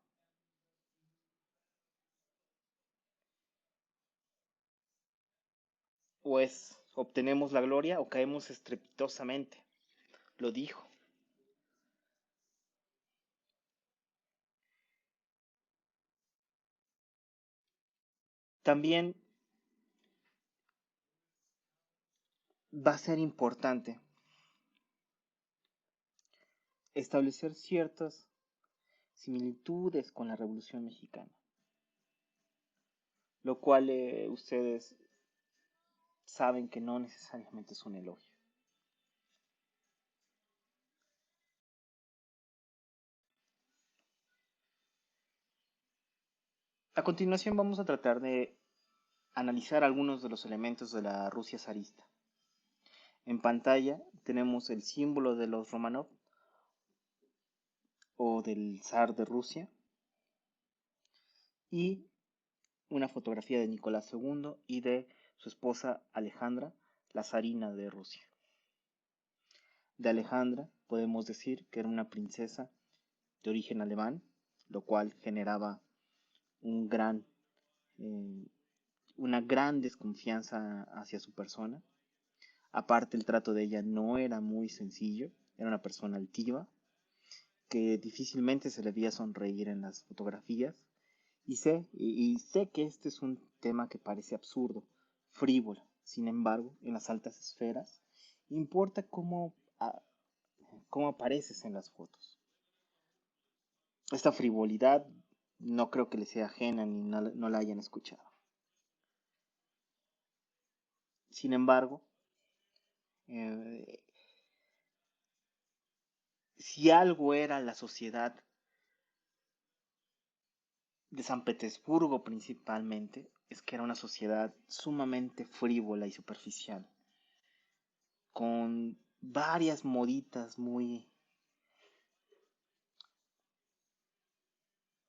O es obtenemos la gloria o caemos estrepitosamente. Lo dijo. También va a ser importante establecer ciertas similitudes con la Revolución Mexicana, lo cual ustedes saben que no necesariamente es un elogio. A continuación vamos a tratar de analizar algunos de los elementos de la Rusia zarista. En pantalla tenemos el símbolo de los Romanov o del zar de Rusia y una fotografía de Nicolás II y de su esposa Alejandra, la zarina de Rusia. De Alejandra podemos decir que era una princesa de origen alemán, lo cual generaba un gran, eh, una gran desconfianza hacia su persona. Aparte, el trato de ella no era muy sencillo, era una persona altiva, que difícilmente se le veía sonreír en las fotografías. Y sé que este es un tema que parece absurdo, frívolo. Sin embargo, en las altas esferas, importa cómo apareces en las fotos. Esta frivolidad no creo que le sea ajena ni no la hayan escuchado. Sin embargo, eh, si algo era la sociedad de San Petersburgo principalmente, es que era una sociedad sumamente frívola y superficial, con varias moditas muy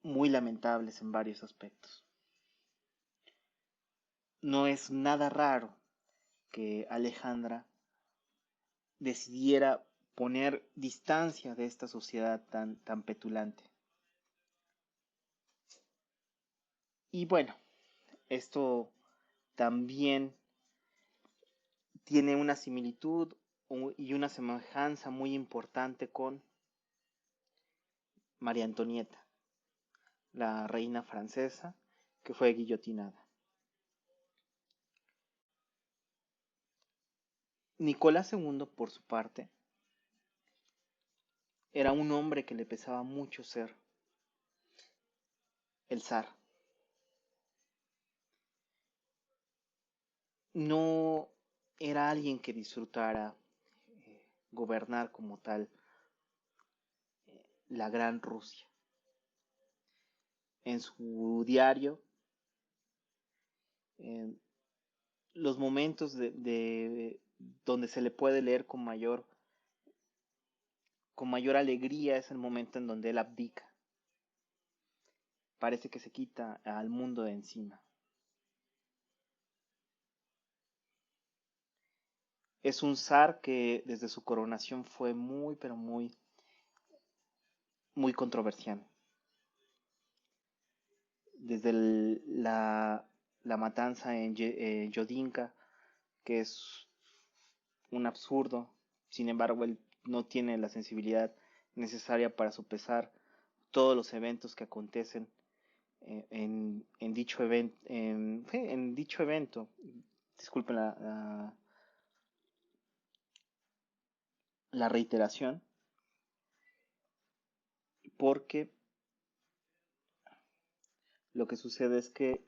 lamentables en varios aspectos. No es nada raro que Alejandra decidiera poner distancia de esta sociedad tan petulante. Y bueno, esto también tiene una similitud y una semejanza muy importante con María Antonieta, la reina francesa que fue guillotinada. Nicolás II, por su parte, era un hombre que le pesaba mucho ser el zar. No era alguien que disfrutara gobernar como tal la Gran Rusia. En su diario, en los momentos donde se le puede leer con mayor alegría es el momento en donde él abdica. Parece que se quita al mundo de encima. Es un zar que desde su coronación fue muy, pero muy, muy controversial. Desde la matanza en Yodinka, que es un absurdo. Sin embargo, él no tiene la sensibilidad necesaria para sopesar todos los eventos que acontecen en dicho evento. Disculpen la reiteración, porque lo que sucede es que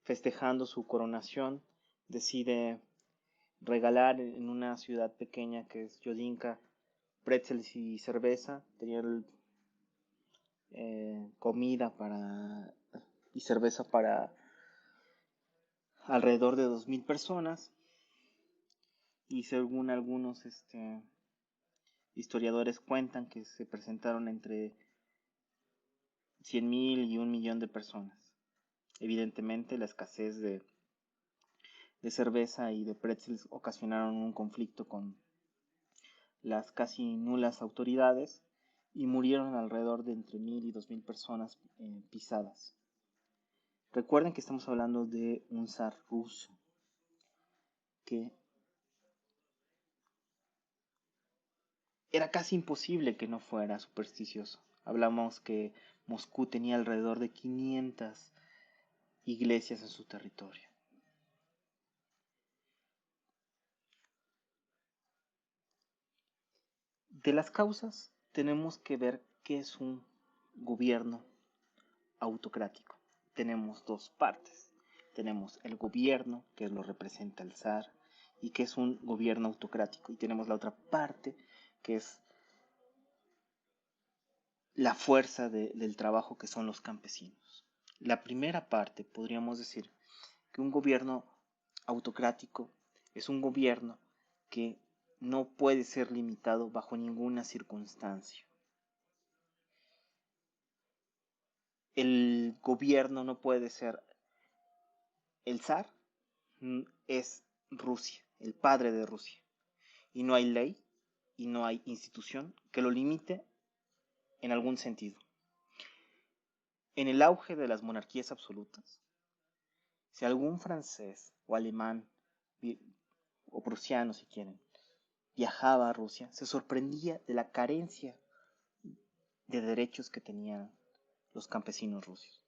festejando su coronación decide regalar en una ciudad pequeña que es Yodinka pretzels y cerveza. Tenían comida y cerveza para alrededor de 2000 personas. Y según algunos historiadores cuentan que se presentaron entre 100.000 y 1 millón de personas. Evidentemente la escasez de cerveza y de pretzels ocasionaron un conflicto con las casi nulas autoridades y murieron alrededor de entre 1000 y 2000 personas pisadas. Recuerden que estamos hablando de un zar ruso que era casi imposible que no fuera supersticioso. Hablamos que Moscú tenía alrededor de 500 iglesias en su territorio. De las causas tenemos que ver qué es un gobierno autocrático. Tenemos dos partes. Tenemos el gobierno, que lo representa el zar, y que es un gobierno autocrático. Y tenemos la otra parte, que es la fuerza del trabajo, que son los campesinos. La primera parte, podríamos decir que un gobierno autocrático es un gobierno que no puede ser limitado bajo ninguna circunstancia. El gobierno no puede ser el zar, es Rusia, el padre de Rusia, y no hay ley y no hay institución que lo limite en algún sentido. En el auge de las monarquías absolutas, si algún francés o alemán o prusiano, si quieren, viajaba a Rusia, se sorprendía de la carencia de derechos que tenían los campesinos rusos.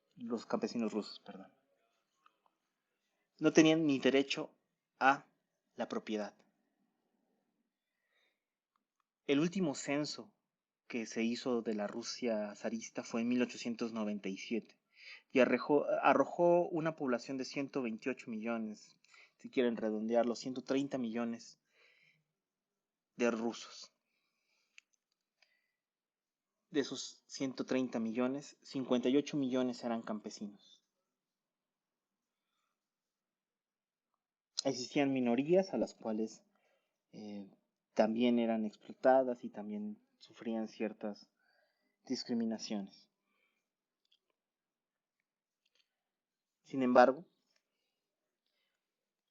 No tenían ni derecho a la propiedad. El último censo que se hizo de la Rusia zarista fue en 1897 y arrojó una población de 128 millones, si quieren redondearlo, 130 millones de rusos. De esos 130 millones, 58 millones eran campesinos. Existían minorías a las cuales también eran explotadas y también sufrían ciertas discriminaciones. Sin embargo,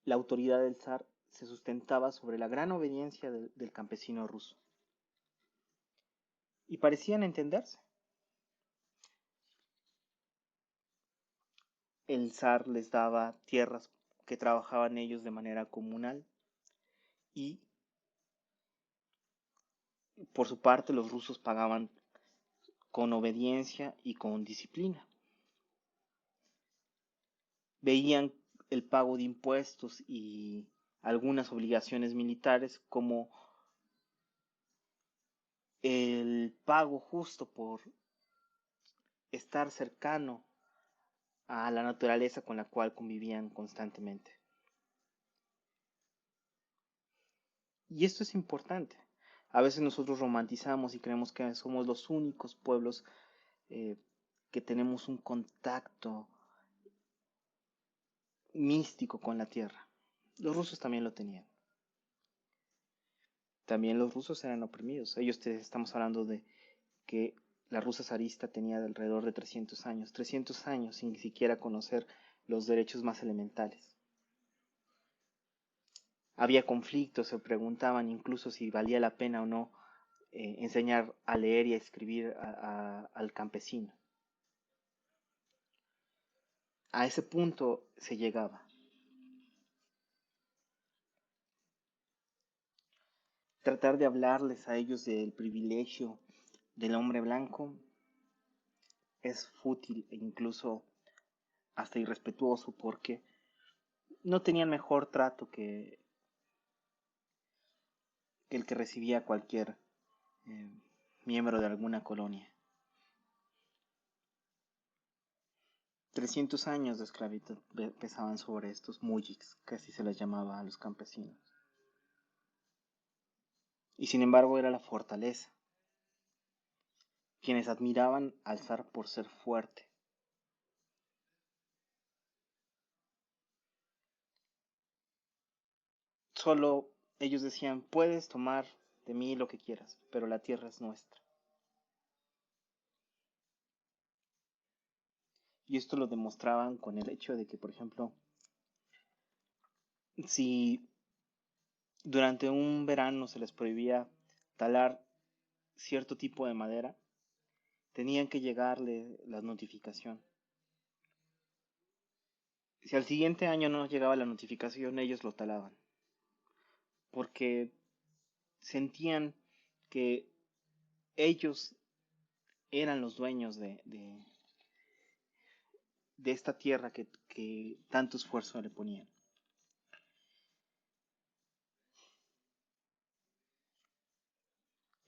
la autoridad del zar se sustentaba sobre la gran obediencia del campesino ruso. Y parecían entenderse. El zar les daba tierras que trabajaban ellos de manera comunal y por su parte los rusos pagaban con obediencia y con disciplina. Veían el pago de impuestos y algunas obligaciones militares como el pago justo por estar cercano a la naturaleza con la cual convivían constantemente. Y esto es importante. A veces nosotros romantizamos y creemos que somos los únicos pueblos que tenemos un contacto místico con la tierra. Los rusos también lo tenían. También los rusos eran oprimidos. Estamos hablando de que la Rusia zarista tenía de alrededor de 300 años. 300 años sin siquiera conocer los derechos más elementales. Había conflictos, se preguntaban incluso si valía la pena o no enseñar a leer y a escribir al campesino. A ese punto se llegaba. Tratar de hablarles a ellos del privilegio del hombre blanco es fútil e incluso hasta irrespetuoso porque no tenían mejor trato que el que recibía cualquier miembro de alguna colonia. 300 años de esclavitud pesaban sobre estos mujiks, que así se les llamaba a los campesinos. y sin embargo era la fortaleza, quienes admiraban al zar por ser fuerte. Solo ellos decían, puedes tomar de mí lo que quieras, pero la tierra es nuestra. Y esto lo demostraban con el hecho de que, por ejemplo, si durante un verano se les prohibía talar cierto tipo de madera, tenían que llegarle la notificación. Si al siguiente año no llegaba la notificación, ellos lo talaban, porque sentían que ellos eran los dueños de esta tierra que tanto esfuerzo le ponían.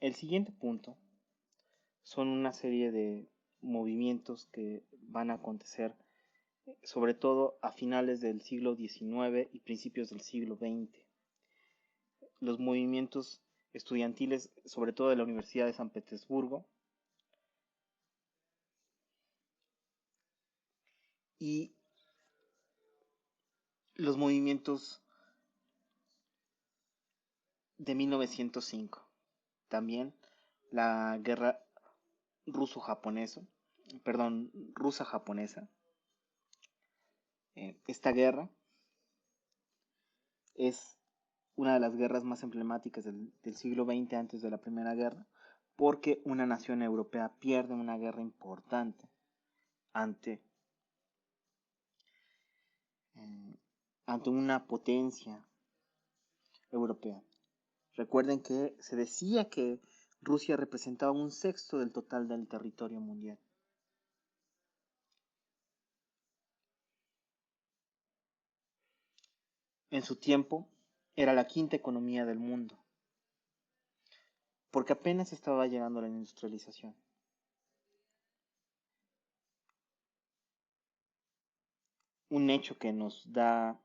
El siguiente punto son una serie de movimientos que van a acontecer sobre todo a finales del siglo XIX y principios del siglo XX. Los movimientos estudiantiles, sobre todo de la Universidad de San Petersburgo, y los movimientos de 1905. También la guerra ruso-japonesa, perdón, rusa-japonesa. Esta guerra es una de las guerras más emblemáticas del siglo XX antes de la Primera Guerra, porque una nación europea pierde una guerra importante ante, eh, ante una potencia europea. Recuerden que se decía que Rusia representaba un sexto del total del territorio mundial. En su tiempo era la quinta economía del mundo, porque apenas estaba llegando la industrialización. Un hecho que nos da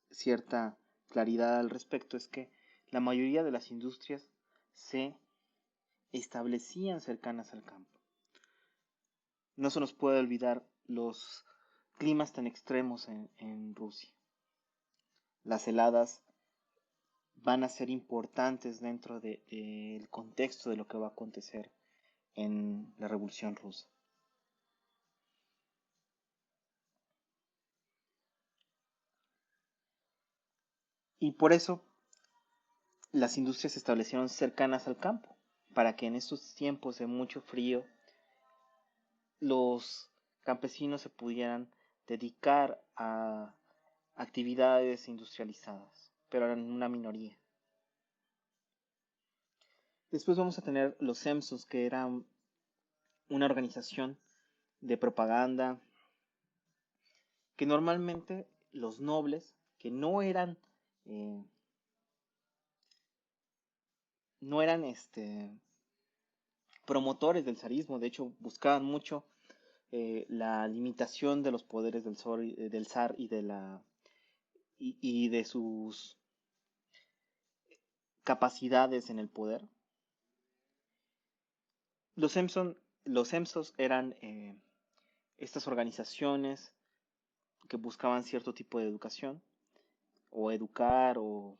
cierta claridad al respecto es que la mayoría de las industrias se establecían cercanas al campo. No se nos puede olvidar los climas tan extremos en Rusia. Las heladas van a ser importantes dentro del contexto de lo que va a acontecer en la Revolución Rusa. Y por eso las industrias se establecieron cercanas al campo, para que en estos tiempos de mucho frío los campesinos se pudieran dedicar a actividades industrializadas, pero eran una minoría. Después vamos a tener los Zemstos, que eran una organización de propaganda que normalmente los nobles, que eh, no eran promotores del zarismo, de hecho buscaban mucho la limitación de los poderes del zar y de sus capacidades en el poder. Los Simpson, los Zemstos eran estas organizaciones que buscaban cierto tipo de educación, o educar, o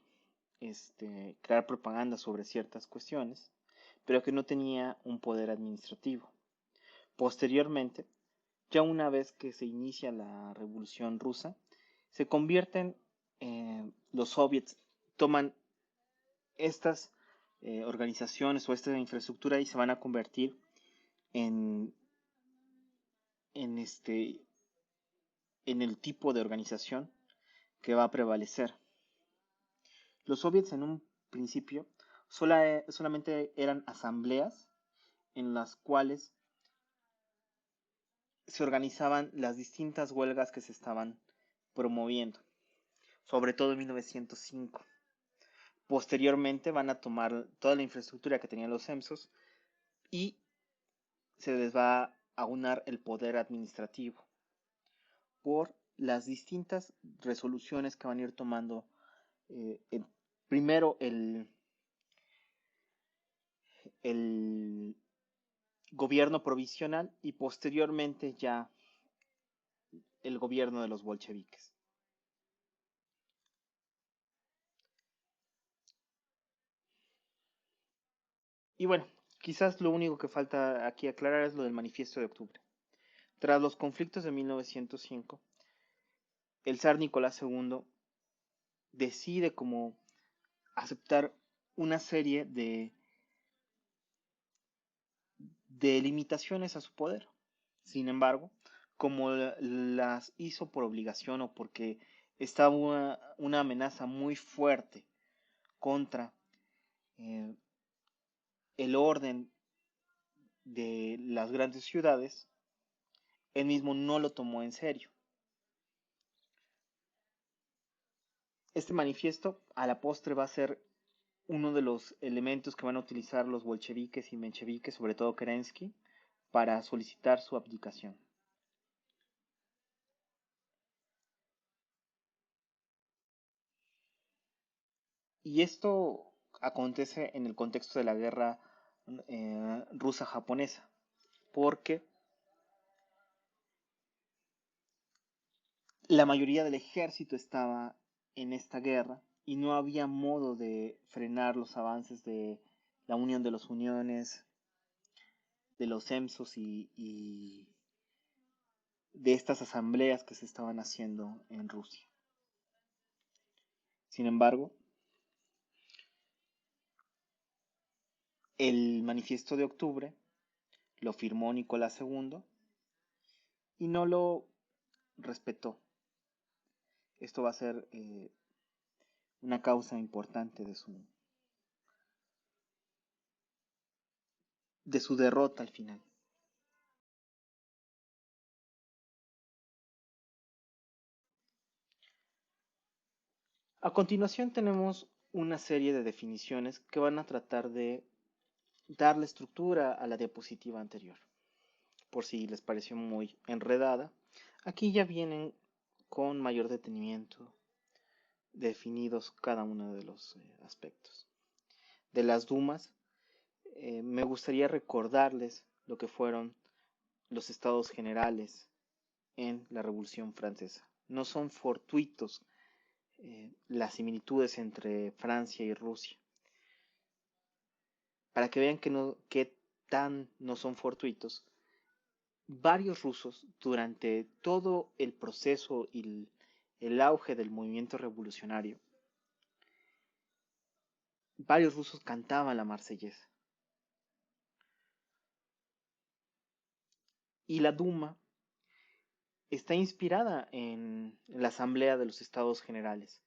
crear propaganda sobre ciertas cuestiones, pero que no tenía un poder administrativo. Posteriormente, ya una vez que se inicia la Revolución Rusa, se convierten, los soviets toman estas organizaciones o esta infraestructura y se van a convertir en, en, en el tipo de organización que va a prevalecer. Los soviets en un principio solamente eran asambleas en las cuales se organizaban las distintas huelgas que se estaban promoviendo, sobre todo en 1905. Posteriormente van a tomar toda la infraestructura que tenían los Zemstos y se les va a unar el poder administrativo por las distintas resoluciones que van a ir tomando. Primero el gobierno provisional y posteriormente ya el gobierno de los bolcheviques. Y bueno, quizás lo único que falta aquí aclarar es lo del Manifiesto de Octubre. Tras los conflictos de 1905, el zar Nicolás II decide como aceptar una serie de limitaciones a su poder. Sin embargo, como las hizo por obligación o porque estaba una amenaza muy fuerte contra eh, el orden de las grandes ciudades, él mismo no lo tomó en serio. Este manifiesto a la postre va a ser uno de los elementos que van a utilizar los bolcheviques y mencheviques, sobre todo Kerensky, para solicitar su abdicación. Y esto acontece en el contexto de la guerra rusa-japonesa, porque la mayoría del ejército estaba en esta guerra y no había modo de frenar los avances de la Unión de los Uniones, de los EMSOS y de estas asambleas que se estaban haciendo en Rusia. Sin embargo, el manifiesto de octubre lo firmó Nicolás II y no lo respetó. Esto va a ser una causa importante de su derrota al final. A continuación tenemos una serie de definiciones que van a tratar de darle estructura a la diapositiva anterior. Por si les pareció muy enredada, aquí ya vienen con mayor detenimiento definidos cada uno de los aspectos. De las Dumas, me gustaría recordarles lo que fueron los estados generales en la Revolución Francesa. No son fortuitos las similitudes entre Francia y Rusia. Para que vean que tan no son fortuitos, varios rusos durante todo el proceso y el auge del movimiento revolucionario, varios rusos cantaban la Marsellesa. Y la Duma está inspirada en la Asamblea de los Estados Generales,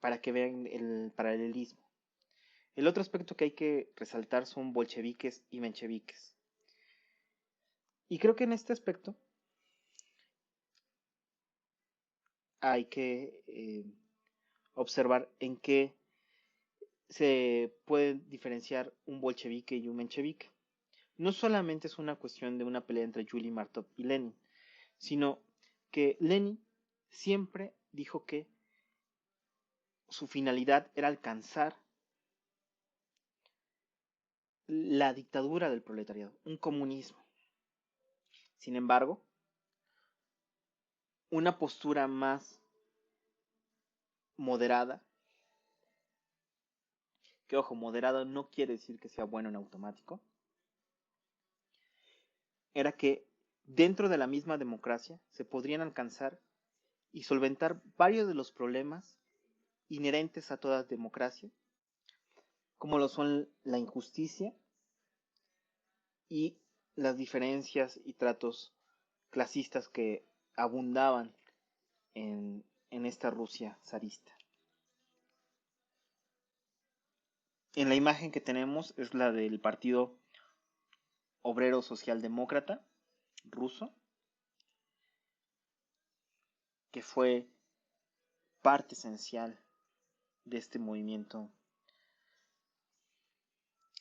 para que vean el paralelismo. El otro aspecto que hay que resaltar son bolcheviques y mencheviques. Y creo que en este aspecto hay que observar en qué se puede diferenciar un bolchevique y un menchevique. No solamente es una cuestión de una pelea entre Yuli Martov y Lenin, sino que Lenin siempre dijo que su finalidad era alcanzar la dictadura del proletariado, un comunismo. Sin embargo, una postura más moderada, que ojo, moderado no quiere decir que sea bueno en automático, era que dentro de la misma democracia se podrían alcanzar y solventar varios de los problemas inherentes a toda democracia, como lo son la injusticia y las diferencias y tratos clasistas que abundaban en esta Rusia zarista. En la imagen que tenemos es la del Partido Obrero Socialdemócrata ruso, que fue parte esencial de este movimiento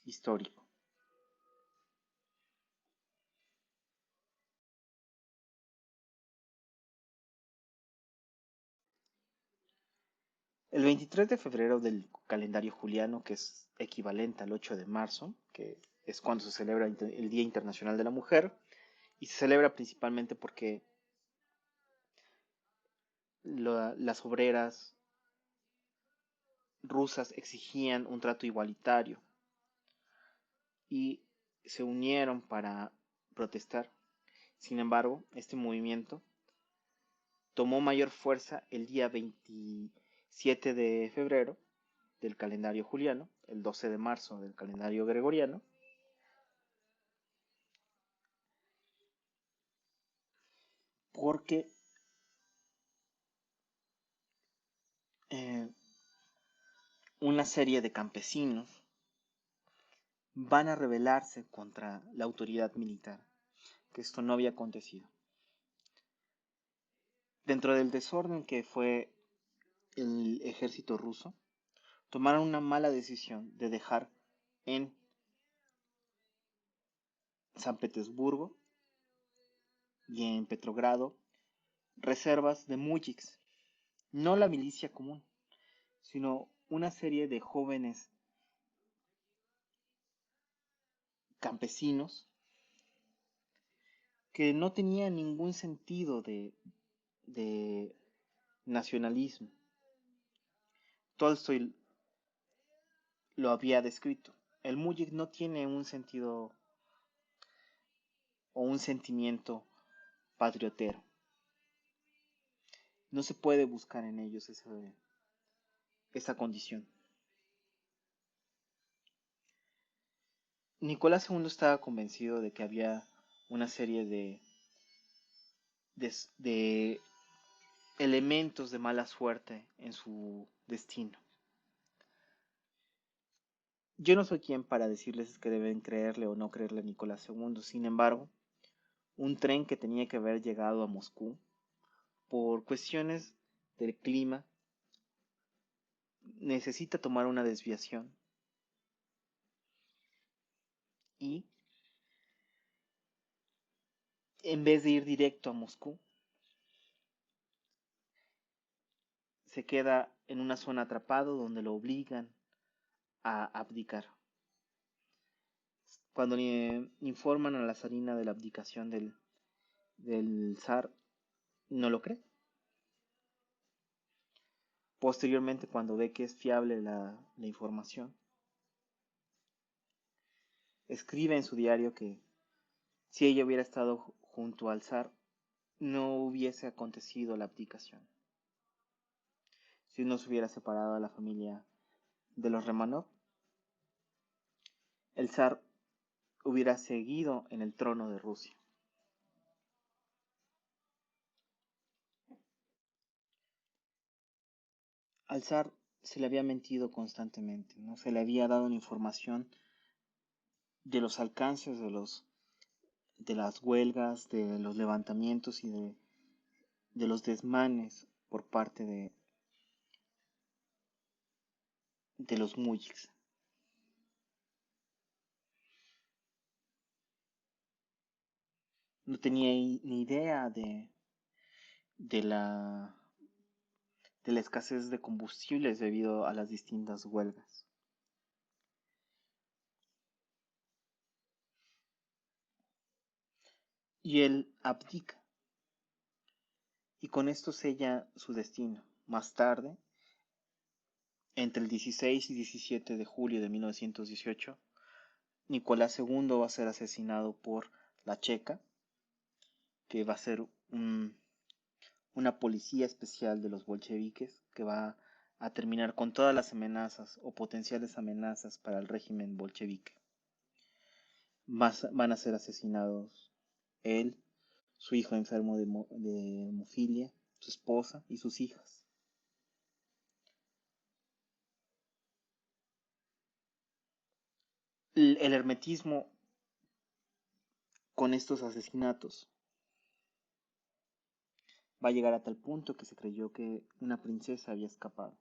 histórico. El 23 de febrero del calendario juliano, que es equivalente al 8 de marzo, que es cuando se celebra el Día Internacional de la Mujer, y se celebra principalmente porque las obreras rusas exigían un trato igualitario y se unieron para protestar. Sin embargo, este movimiento tomó mayor fuerza el día 27 de febrero del calendario juliano, el 12 de marzo del calendario gregoriano, porque eh, una serie de campesinos van a rebelarse contra la autoridad militar, que esto no había acontecido. Dentro del desorden que fue el ejército ruso, tomaron una mala decisión de dejar en San Petersburgo y en Petrogrado reservas de mujiks, no la milicia común, sino una serie de jóvenes campesinos que no tenían ningún sentido de nacionalismo. Tolstoy lo había descrito. El mujik no tiene un sentido o un sentimiento patriotero. No se puede buscar en ellos esa condición. Nicolás II estaba convencido de que había una serie de elementos de mala suerte en su destino. Yo no soy quien para decirles que deben creerle o no creerle a Nicolás II. Sin embargo, un tren que tenía que haber llegado a Moscú por cuestiones del clima necesita tomar una desviación y en vez de ir directo a Moscú, se queda en una zona atrapado donde lo obligan a abdicar. Cuando le informan a la zarina de la abdicación del zar, no lo cree. Posteriormente, cuando ve que es fiable la información, escribe en su diario que si ella hubiera estado junto al zar, no hubiese acontecido la abdicación. Si no se hubiera separado a la familia de los Romanov, el zar hubiera seguido en el trono de Rusia. Al zar se le había mentido constantemente, no se le había dado una información de los alcances de las huelgas, de los levantamientos y de los desmanes por parte de los mujiks. No tenía ni idea de la, de la escasez de combustibles debido a las distintas huelgas. Y él abdica. Y con esto sella su destino. Más tarde, entre el 16 y 17 de julio de 1918, Nicolás II va a ser asesinado por la Checa, que va a ser una policía especial de los bolcheviques, que va a terminar con todas las amenazas o potenciales amenazas para el régimen bolchevique. Van a ser asesinados él, su hijo enfermo de hemofilia, su esposa y sus hijas. El hermetismo con estos asesinatos va a llegar a tal punto que se creyó que una princesa había escapado.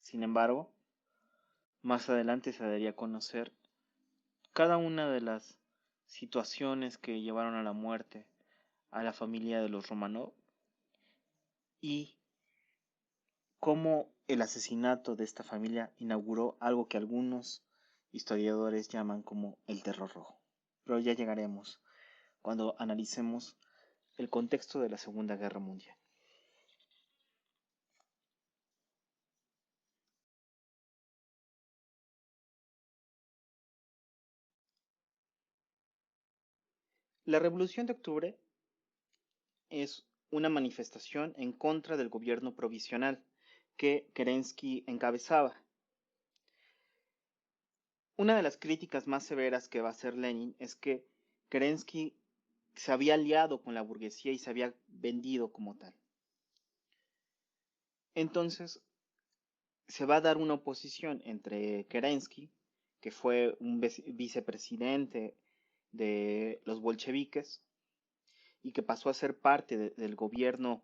Sin embargo, más adelante se daría a conocer cada una de las situaciones que llevaron a la muerte a la familia de los Romanov y cómo el asesinato de esta familia inauguró algo que algunos historiadores llaman como el terror rojo. Pero ya llegaremos cuando analicemos el contexto de la Segunda Guerra Mundial. La Revolución de Octubre es una manifestación en contra del gobierno provisional que Kerensky encabezaba. Una de las críticas más severas que va a hacer Lenin es que Kerensky se había aliado con la burguesía y se había vendido como tal. Entonces se va a dar una oposición entre Kerensky, que fue un vicepresidente de los bolcheviques y que pasó a ser parte del gobierno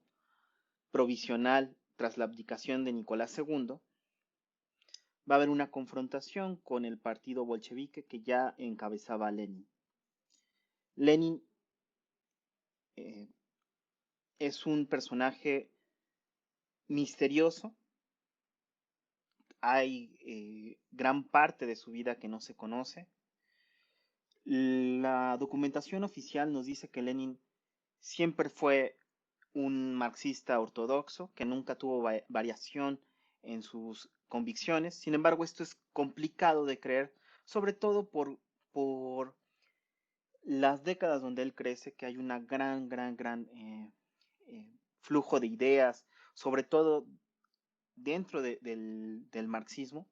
provisional tras la abdicación de Nicolás II. Va a haber una confrontación con el partido bolchevique que ya encabezaba Lenin. Lenin eh, es un personaje misterioso. Hay gran parte de su vida que no se conoce. La documentación oficial nos dice que Lenin siempre fue un marxista ortodoxo, que nunca tuvo variación en sus convicciones. Sin embargo, esto es complicado de creer, sobre todo por las décadas donde él crece, que hay una gran flujo de ideas, sobre todo dentro del marxismo.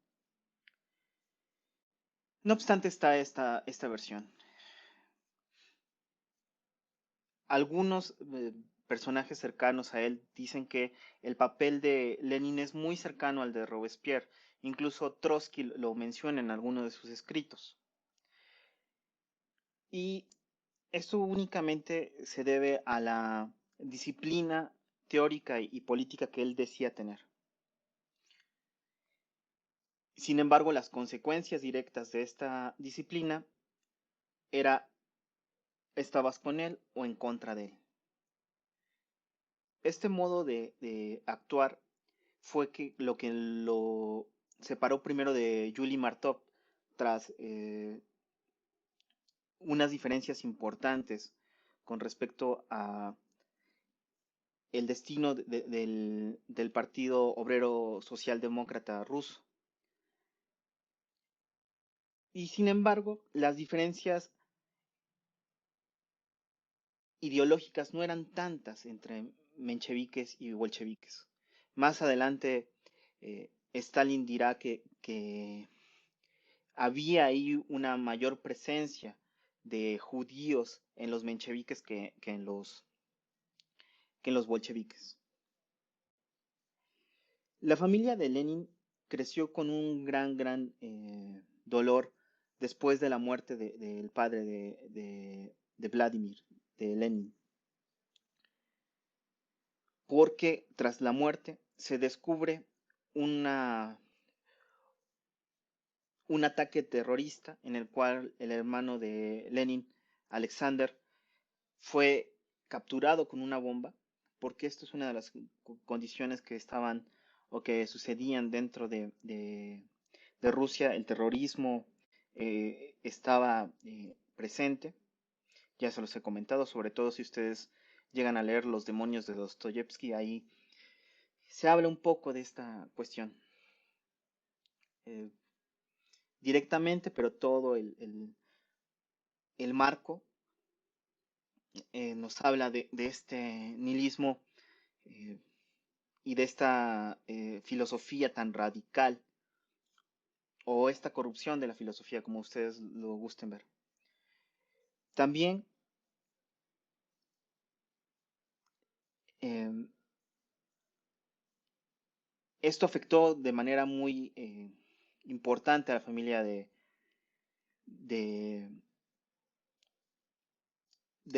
No obstante, está esta versión. Algunos personajes cercanos a él dicen que el papel de Lenin es muy cercano al de Robespierre. Incluso Trotsky lo menciona en alguno de sus escritos. Y esto únicamente se debe a la disciplina teórica y política que él decía tener. Sin embargo, las consecuencias directas de esta disciplina era estabas con él o en contra de él. Este modo de actuar fue lo que lo separó primero de Julie Martov tras unas diferencias importantes con respecto a el destino del Partido Obrero Socialdemócrata ruso. Y sin embargo, las diferencias ideológicas no eran tantas entre mencheviques y bolcheviques. Más adelante, Stalin dirá que había ahí una mayor presencia de judíos en los mencheviques que en los bolcheviques. La familia de Lenin creció con un gran dolor después de la muerte del padre de Vladimir, de Lenin, porque tras la muerte se descubre una, un ataque terrorista en el cual el hermano de Lenin, Alexander, fue capturado con una bomba, porque esto es una de las condiciones que estaban o que sucedían dentro de Rusia. El terrorismo estaba presente, ya se los he comentado, sobre todo si ustedes llegan a leer Los demonios de Dostoyevsky, ahí se habla un poco de esta cuestión eh, directamente, pero todo el marco nos habla de este nihilismo eh, y de esta filosofía tan radical o esta corrupción de la filosofía, como ustedes lo gusten ver. También eh, esto afectó de manera muy importante a la familia de, de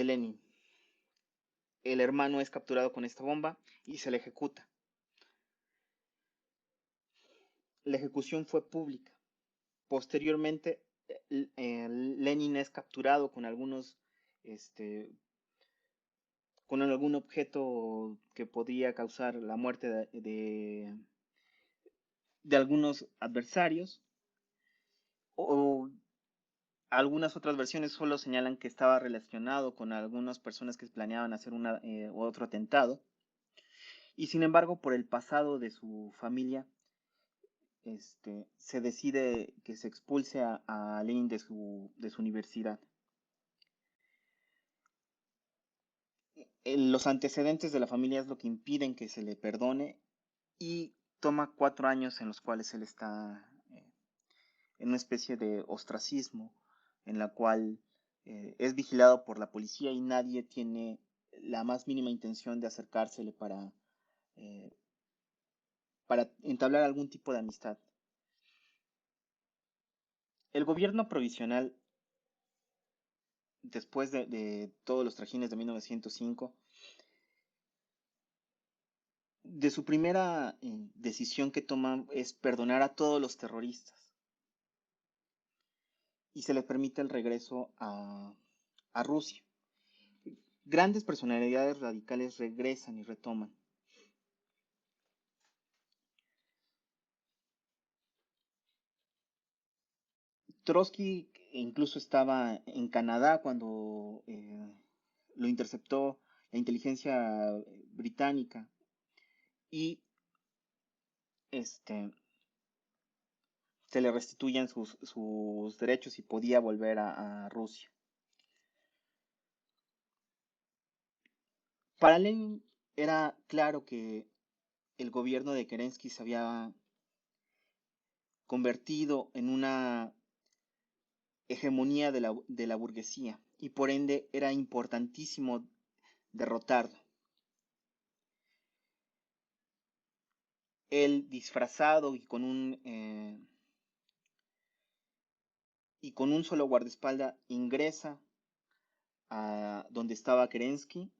Lenin. El hermano es capturado con esta bomba y se le ejecuta. La ejecución fue pública. Posteriormente, Lenin es capturado con algunos este, con algún objeto que podía causar la muerte de algunos adversarios, o algunas otras versiones solo señalan que estaba relacionado con algunas personas que planeaban hacer otro atentado. Y sin embargo, por el pasado de su familia, se decide que se expulse a Lenin de su universidad. Los antecedentes de la familia es lo que impiden que se le perdone, y toma 4 años en los cuales él está en una especie de ostracismo, en la cual es vigilado por la policía y nadie tiene la más mínima intención de acercársele eh, para entablar algún tipo de amistad. El gobierno provisional, después de todos los trajines de 1905, de su primera decisión que toma es perdonar a todos los terroristas y se les permite el regreso a Rusia. Grandes personalidades radicales regresan y retoman. Trotsky incluso estaba en Canadá cuando lo interceptó la inteligencia británica y se le restituyen sus derechos y podía volver a Rusia. Para Lenin era claro que el gobierno de Kerensky se había convertido en una hegemonía de la burguesía y por ende era importantísimo derrotarlo. Él, disfrazado y con un solo guardaespaldas, ingresa a donde estaba Kerensky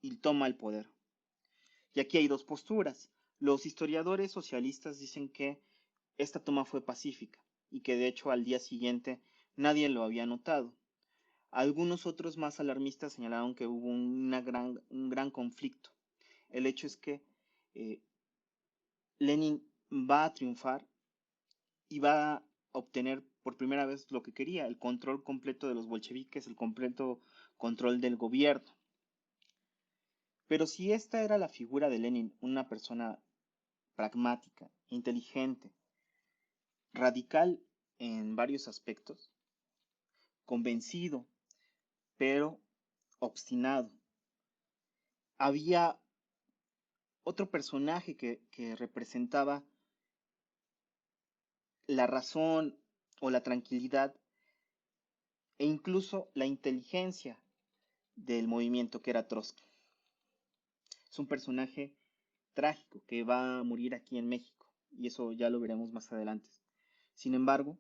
y toma el poder. Y aquí hay dos posturas. Los historiadores socialistas dicen que esta toma fue pacífica y que de hecho al día siguiente nadie lo había notado. Algunos otros más alarmistas señalaron que hubo un gran conflicto. El hecho es que eh, Lenin va a triunfar y va a obtener por primera vez lo que quería, el control completo de los bolcheviques, el completo control del gobierno. Pero si esta era la figura de Lenin, una persona pragmática, inteligente, radical en varios aspectos, convencido, pero obstinado, había otro personaje que representaba la razón o la tranquilidad e incluso la inteligencia del movimiento, que era Trotsky. Es un personaje trágico que va a morir aquí en México y eso ya lo veremos más adelante. Sin embargo,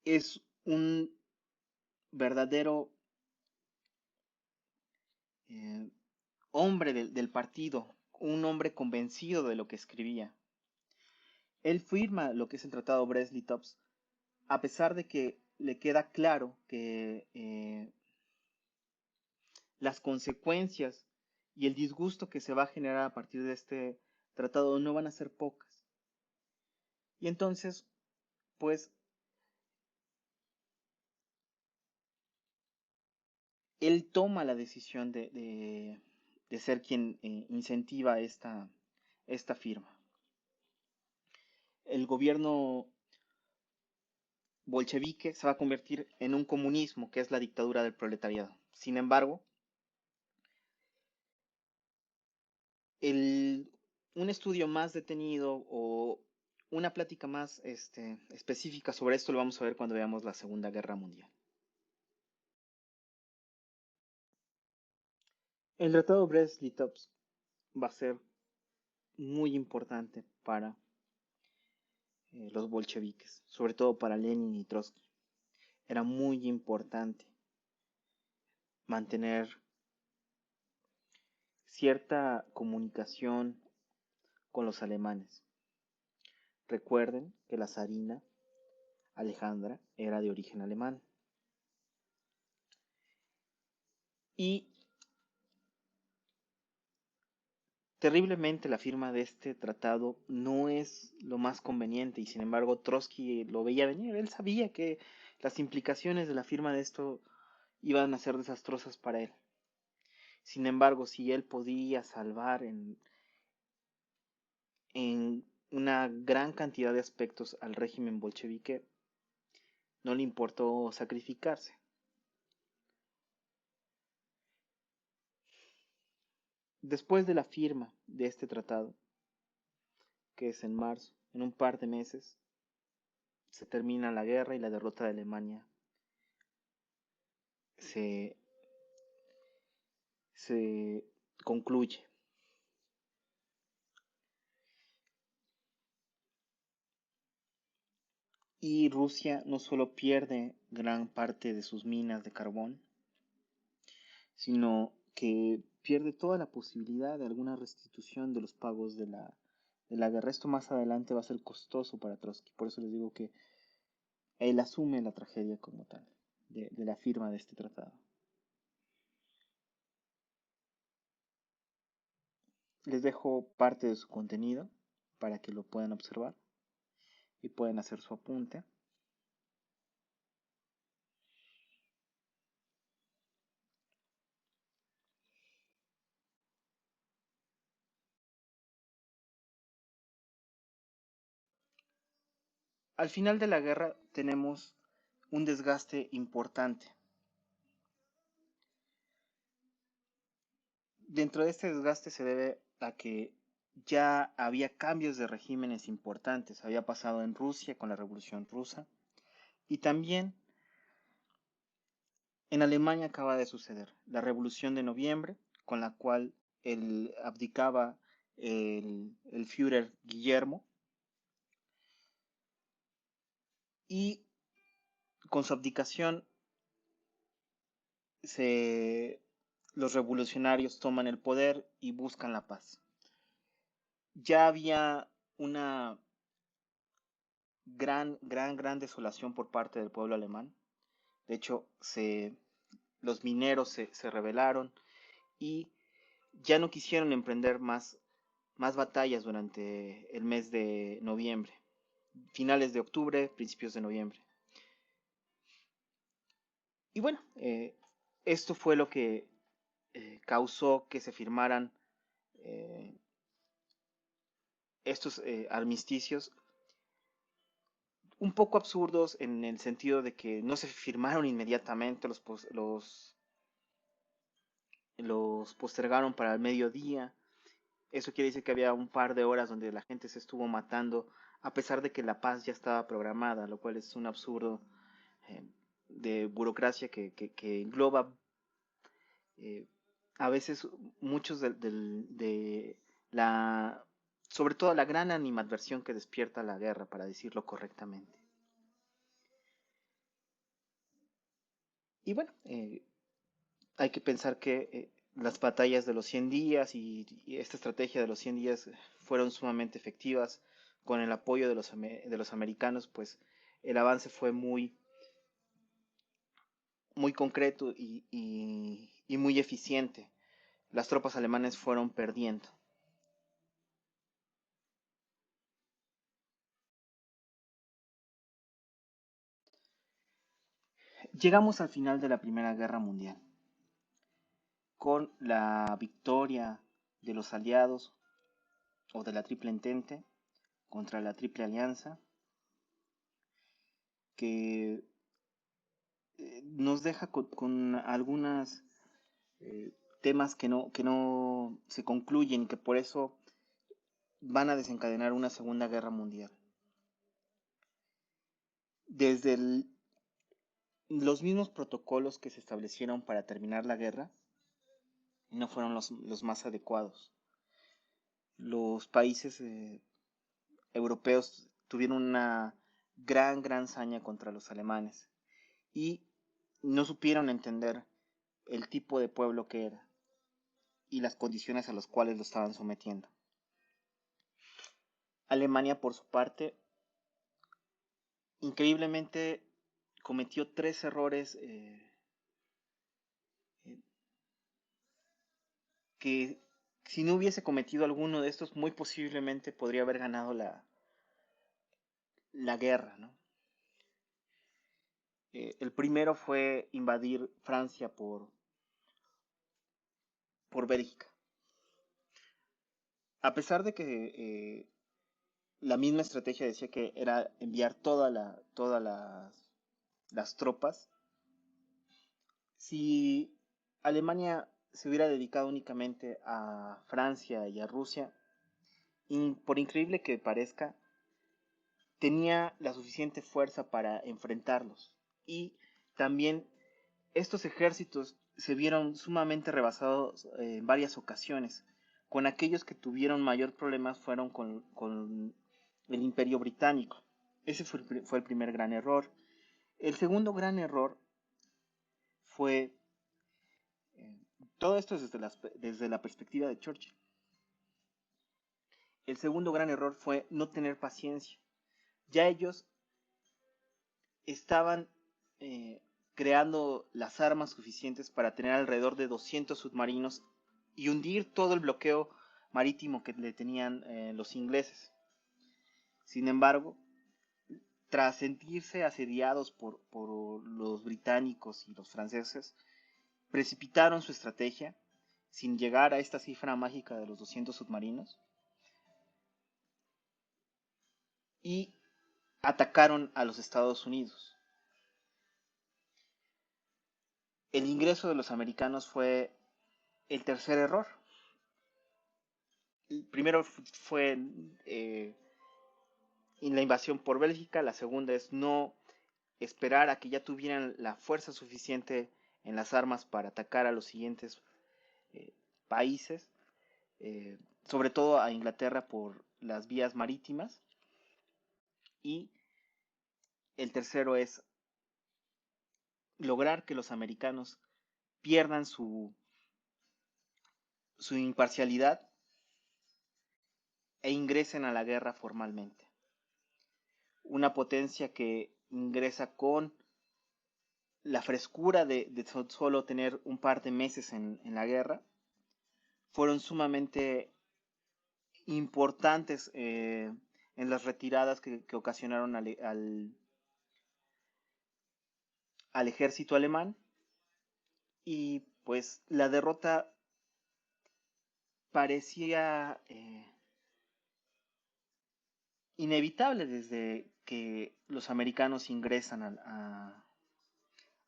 es un verdadero eh, hombre del partido, un hombre convencido de lo que escribía. Él firma lo que es el Tratado Brest-Litovsk, a pesar de que le queda claro que las consecuencias y el disgusto que se va a generar a partir de este tratado no van a ser pocas. Y entonces, pues, él toma la decisión de ser quien incentiva esta firma. El gobierno bolchevique se va a convertir en un comunismo, que es la dictadura del proletariado. Sin embargo, un estudio más detenido o una plática más específica sobre esto lo vamos a ver cuando veamos la Segunda Guerra Mundial. El Tratado Brest-Litovsk va a ser muy importante para los bolcheviques, sobre todo para Lenin y Trotsky. Era muy importante mantener cierta comunicación con los alemanes. Recuerden que la zarina Alejandra era de origen alemán. Y terriblemente la firma de este tratado no es lo más conveniente y sin embargo Trotsky lo veía venir. Él sabía que las implicaciones de la firma de esto iban a ser desastrosas para él. Sin embargo, si él podía salvar en una gran cantidad de aspectos al régimen bolchevique, no le importó sacrificarse. Después de la firma de este tratado, que es en marzo, en un par de meses, se termina la guerra y la derrota de Alemania se, se concluye. Y Rusia no solo pierde gran parte de sus minas de carbón, sino que pierde toda la posibilidad de alguna restitución de los pagos de la guerra. Esto más adelante va a ser costoso para Trotsky, por eso les digo que él asume la tragedia como tal, de la firma de este tratado. Les dejo parte de su contenido para que lo puedan observar y pueden hacer su apunte. Al final de la guerra tenemos un desgaste importante. Dentro de este desgaste se debe a que ya había cambios de regímenes importantes. Había pasado en Rusia con la Revolución Rusa y también en Alemania acaba de suceder la Revolución de Noviembre, con la cual abdicaba el Führer Guillermo y con su abdicación los revolucionarios toman el poder y buscan la paz. Ya había una gran desolación por parte del pueblo alemán. De hecho, los mineros se rebelaron y ya no quisieron emprender más batallas durante el mes de noviembre, finales de octubre, principios de noviembre. Y bueno, esto fue lo que causó que se firmaran eh, estos armisticios un poco absurdos en el sentido de que no se firmaron inmediatamente, los postergaron para el mediodía. Eso quiere decir que había un par de horas donde la gente se estuvo matando a pesar de que la paz ya estaba programada, lo cual es un absurdo eh, de burocracia que engloba eh, a veces muchos de la, sobre todo la gran animadversión que despierta la guerra, para decirlo correctamente. Y bueno, hay que pensar que las batallas de los 100 días y esta estrategia de los 100 días fueron sumamente efectivas. Con el apoyo de los americanos, pues el avance fue muy concreto y muy eficiente. Las tropas alemanes fueron perdiendo. Llegamos al final de la Primera Guerra Mundial, con la victoria de los aliados o de la Triple Entente contra la Triple Alianza, que nos deja con algunos temas que no se concluyen y que por eso van a desencadenar una Segunda Guerra Mundial. Desde los mismos protocolos que se establecieron para terminar la guerra no fueron los más adecuados. Los países europeos tuvieron una gran saña contra los alemanes y no supieron entender el tipo de pueblo que era y las condiciones a las cuales lo estaban sometiendo. Alemania, por su parte, increíblemente cometió tres errores que si no hubiese cometido alguno de estos, muy posiblemente podría haber ganado la guerra, ¿no? El primero fue invadir Francia por Bélgica. A pesar de que la misma estrategia decía que era enviar todas las tropas, si Alemania se hubiera dedicado únicamente a Francia y a Rusia, por increíble que parezca, tenía la suficiente fuerza para enfrentarlos. Y también estos ejércitos se vieron sumamente rebasados en varias ocasiones. Con aquellos que tuvieron mayor problemas fueron con el Imperio Británico. Ese fue el primer gran error. El segundo gran error fue, eh, todo esto es desde la perspectiva de Churchill. El segundo gran error fue no tener paciencia. Ya ellos estaban creando las armas suficientes para tener alrededor de 200 submarinos y hundir todo el bloqueo marítimo que le tenían los ingleses. Sin embargo, tras sentirse asediados por los británicos y los franceses, precipitaron su estrategia sin llegar a esta cifra mágica de los 200 submarinos y atacaron a los Estados Unidos. El ingreso de los americanos fue el tercer error. El primero fue en la invasión por Bélgica, la segunda es no esperar a que ya tuvieran la fuerza suficiente en las armas para atacar a los siguientes países, sobre todo a Inglaterra por las vías marítimas. Y el tercero es lograr que los americanos pierdan su imparcialidad e ingresen a la guerra formalmente. Una potencia que ingresa con la frescura de solo tener un par de meses en la guerra, fueron sumamente importantes en las retiradas que ocasionaron al ejército alemán, y pues la derrota parecía inevitable desde que los americanos ingresan a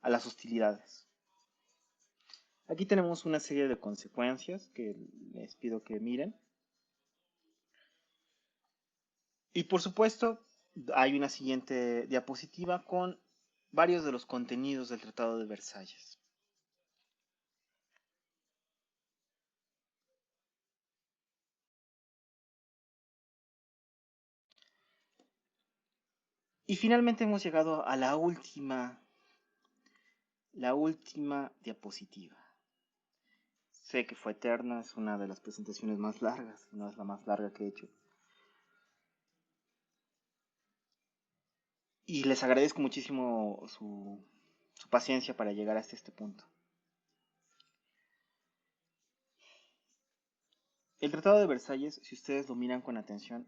las hostilidades. Aquí tenemos una serie de consecuencias que les pido que miren. Y por supuesto, hay una siguiente diapositiva con varios de los contenidos del Tratado de Versalles. Y finalmente hemos llegado a la última diapositiva. Sé que fue eterna, es una de las presentaciones más largas, no es la más larga que he hecho. Y les agradezco muchísimo su paciencia para llegar hasta este punto. El Tratado de Versalles, si ustedes lo miran con atención,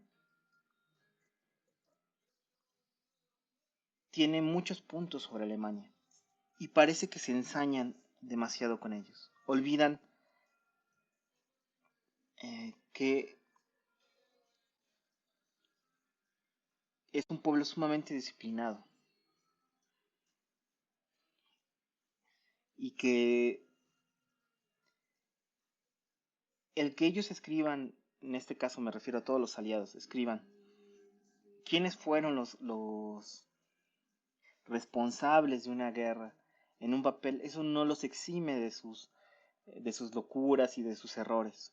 tiene muchos puntos sobre Alemania y parece que se ensañan demasiado con ellos. Olvidan que es un pueblo sumamente disciplinado y que el que ellos escriban, en este caso me refiero a todos los aliados, escriban quiénes fueron los responsables de una guerra en un papel, eso no los exime de sus locuras y de sus errores.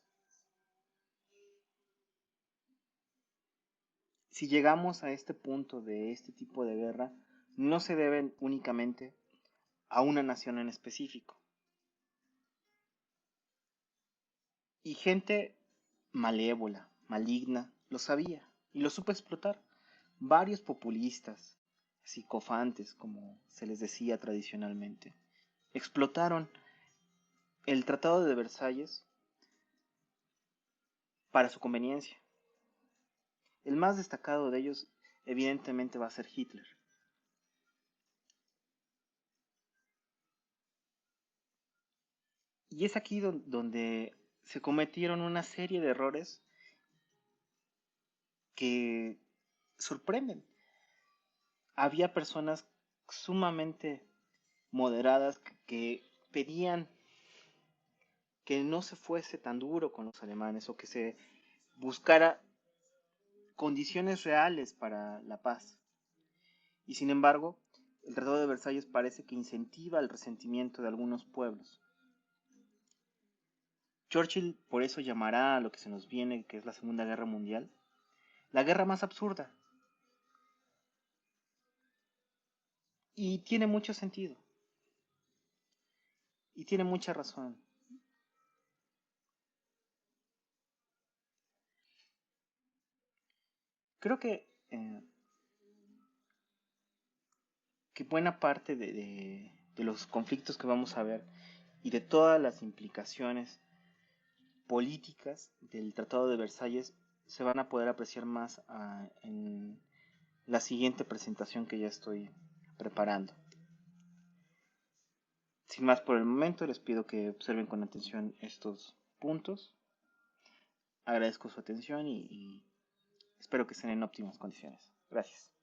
Si llegamos a este punto de este tipo de guerra, no se deben únicamente a una nación en específico. Y gente malévola, maligna, lo sabía y lo supo explotar. Varios populistas, psicofantes, como se les decía tradicionalmente, explotaron el Tratado de Versalles para su conveniencia. El más destacado de ellos evidentemente va a ser Hitler. Y es aquí donde se cometieron una serie de errores que sorprenden. Había personas sumamente moderadas que pedían que no se fuese tan duro con los alemanes o que se buscara condiciones reales para la paz. Y sin embargo, el Tratado de Versalles parece que incentiva el resentimiento de algunos pueblos. Churchill por eso llamará a lo que se nos viene, que es la Segunda Guerra Mundial, la guerra más absurda. Y tiene mucho sentido. Y tiene mucha razón. Creo que buena parte de los conflictos que vamos a ver y de todas las implicaciones políticas del Tratado de Versalles se van a poder apreciar más en la siguiente presentación que ya estoy preparando. Sin más por el momento, les pido que observen con atención estos puntos. Agradezco su atención y espero que estén en óptimas condiciones. Gracias.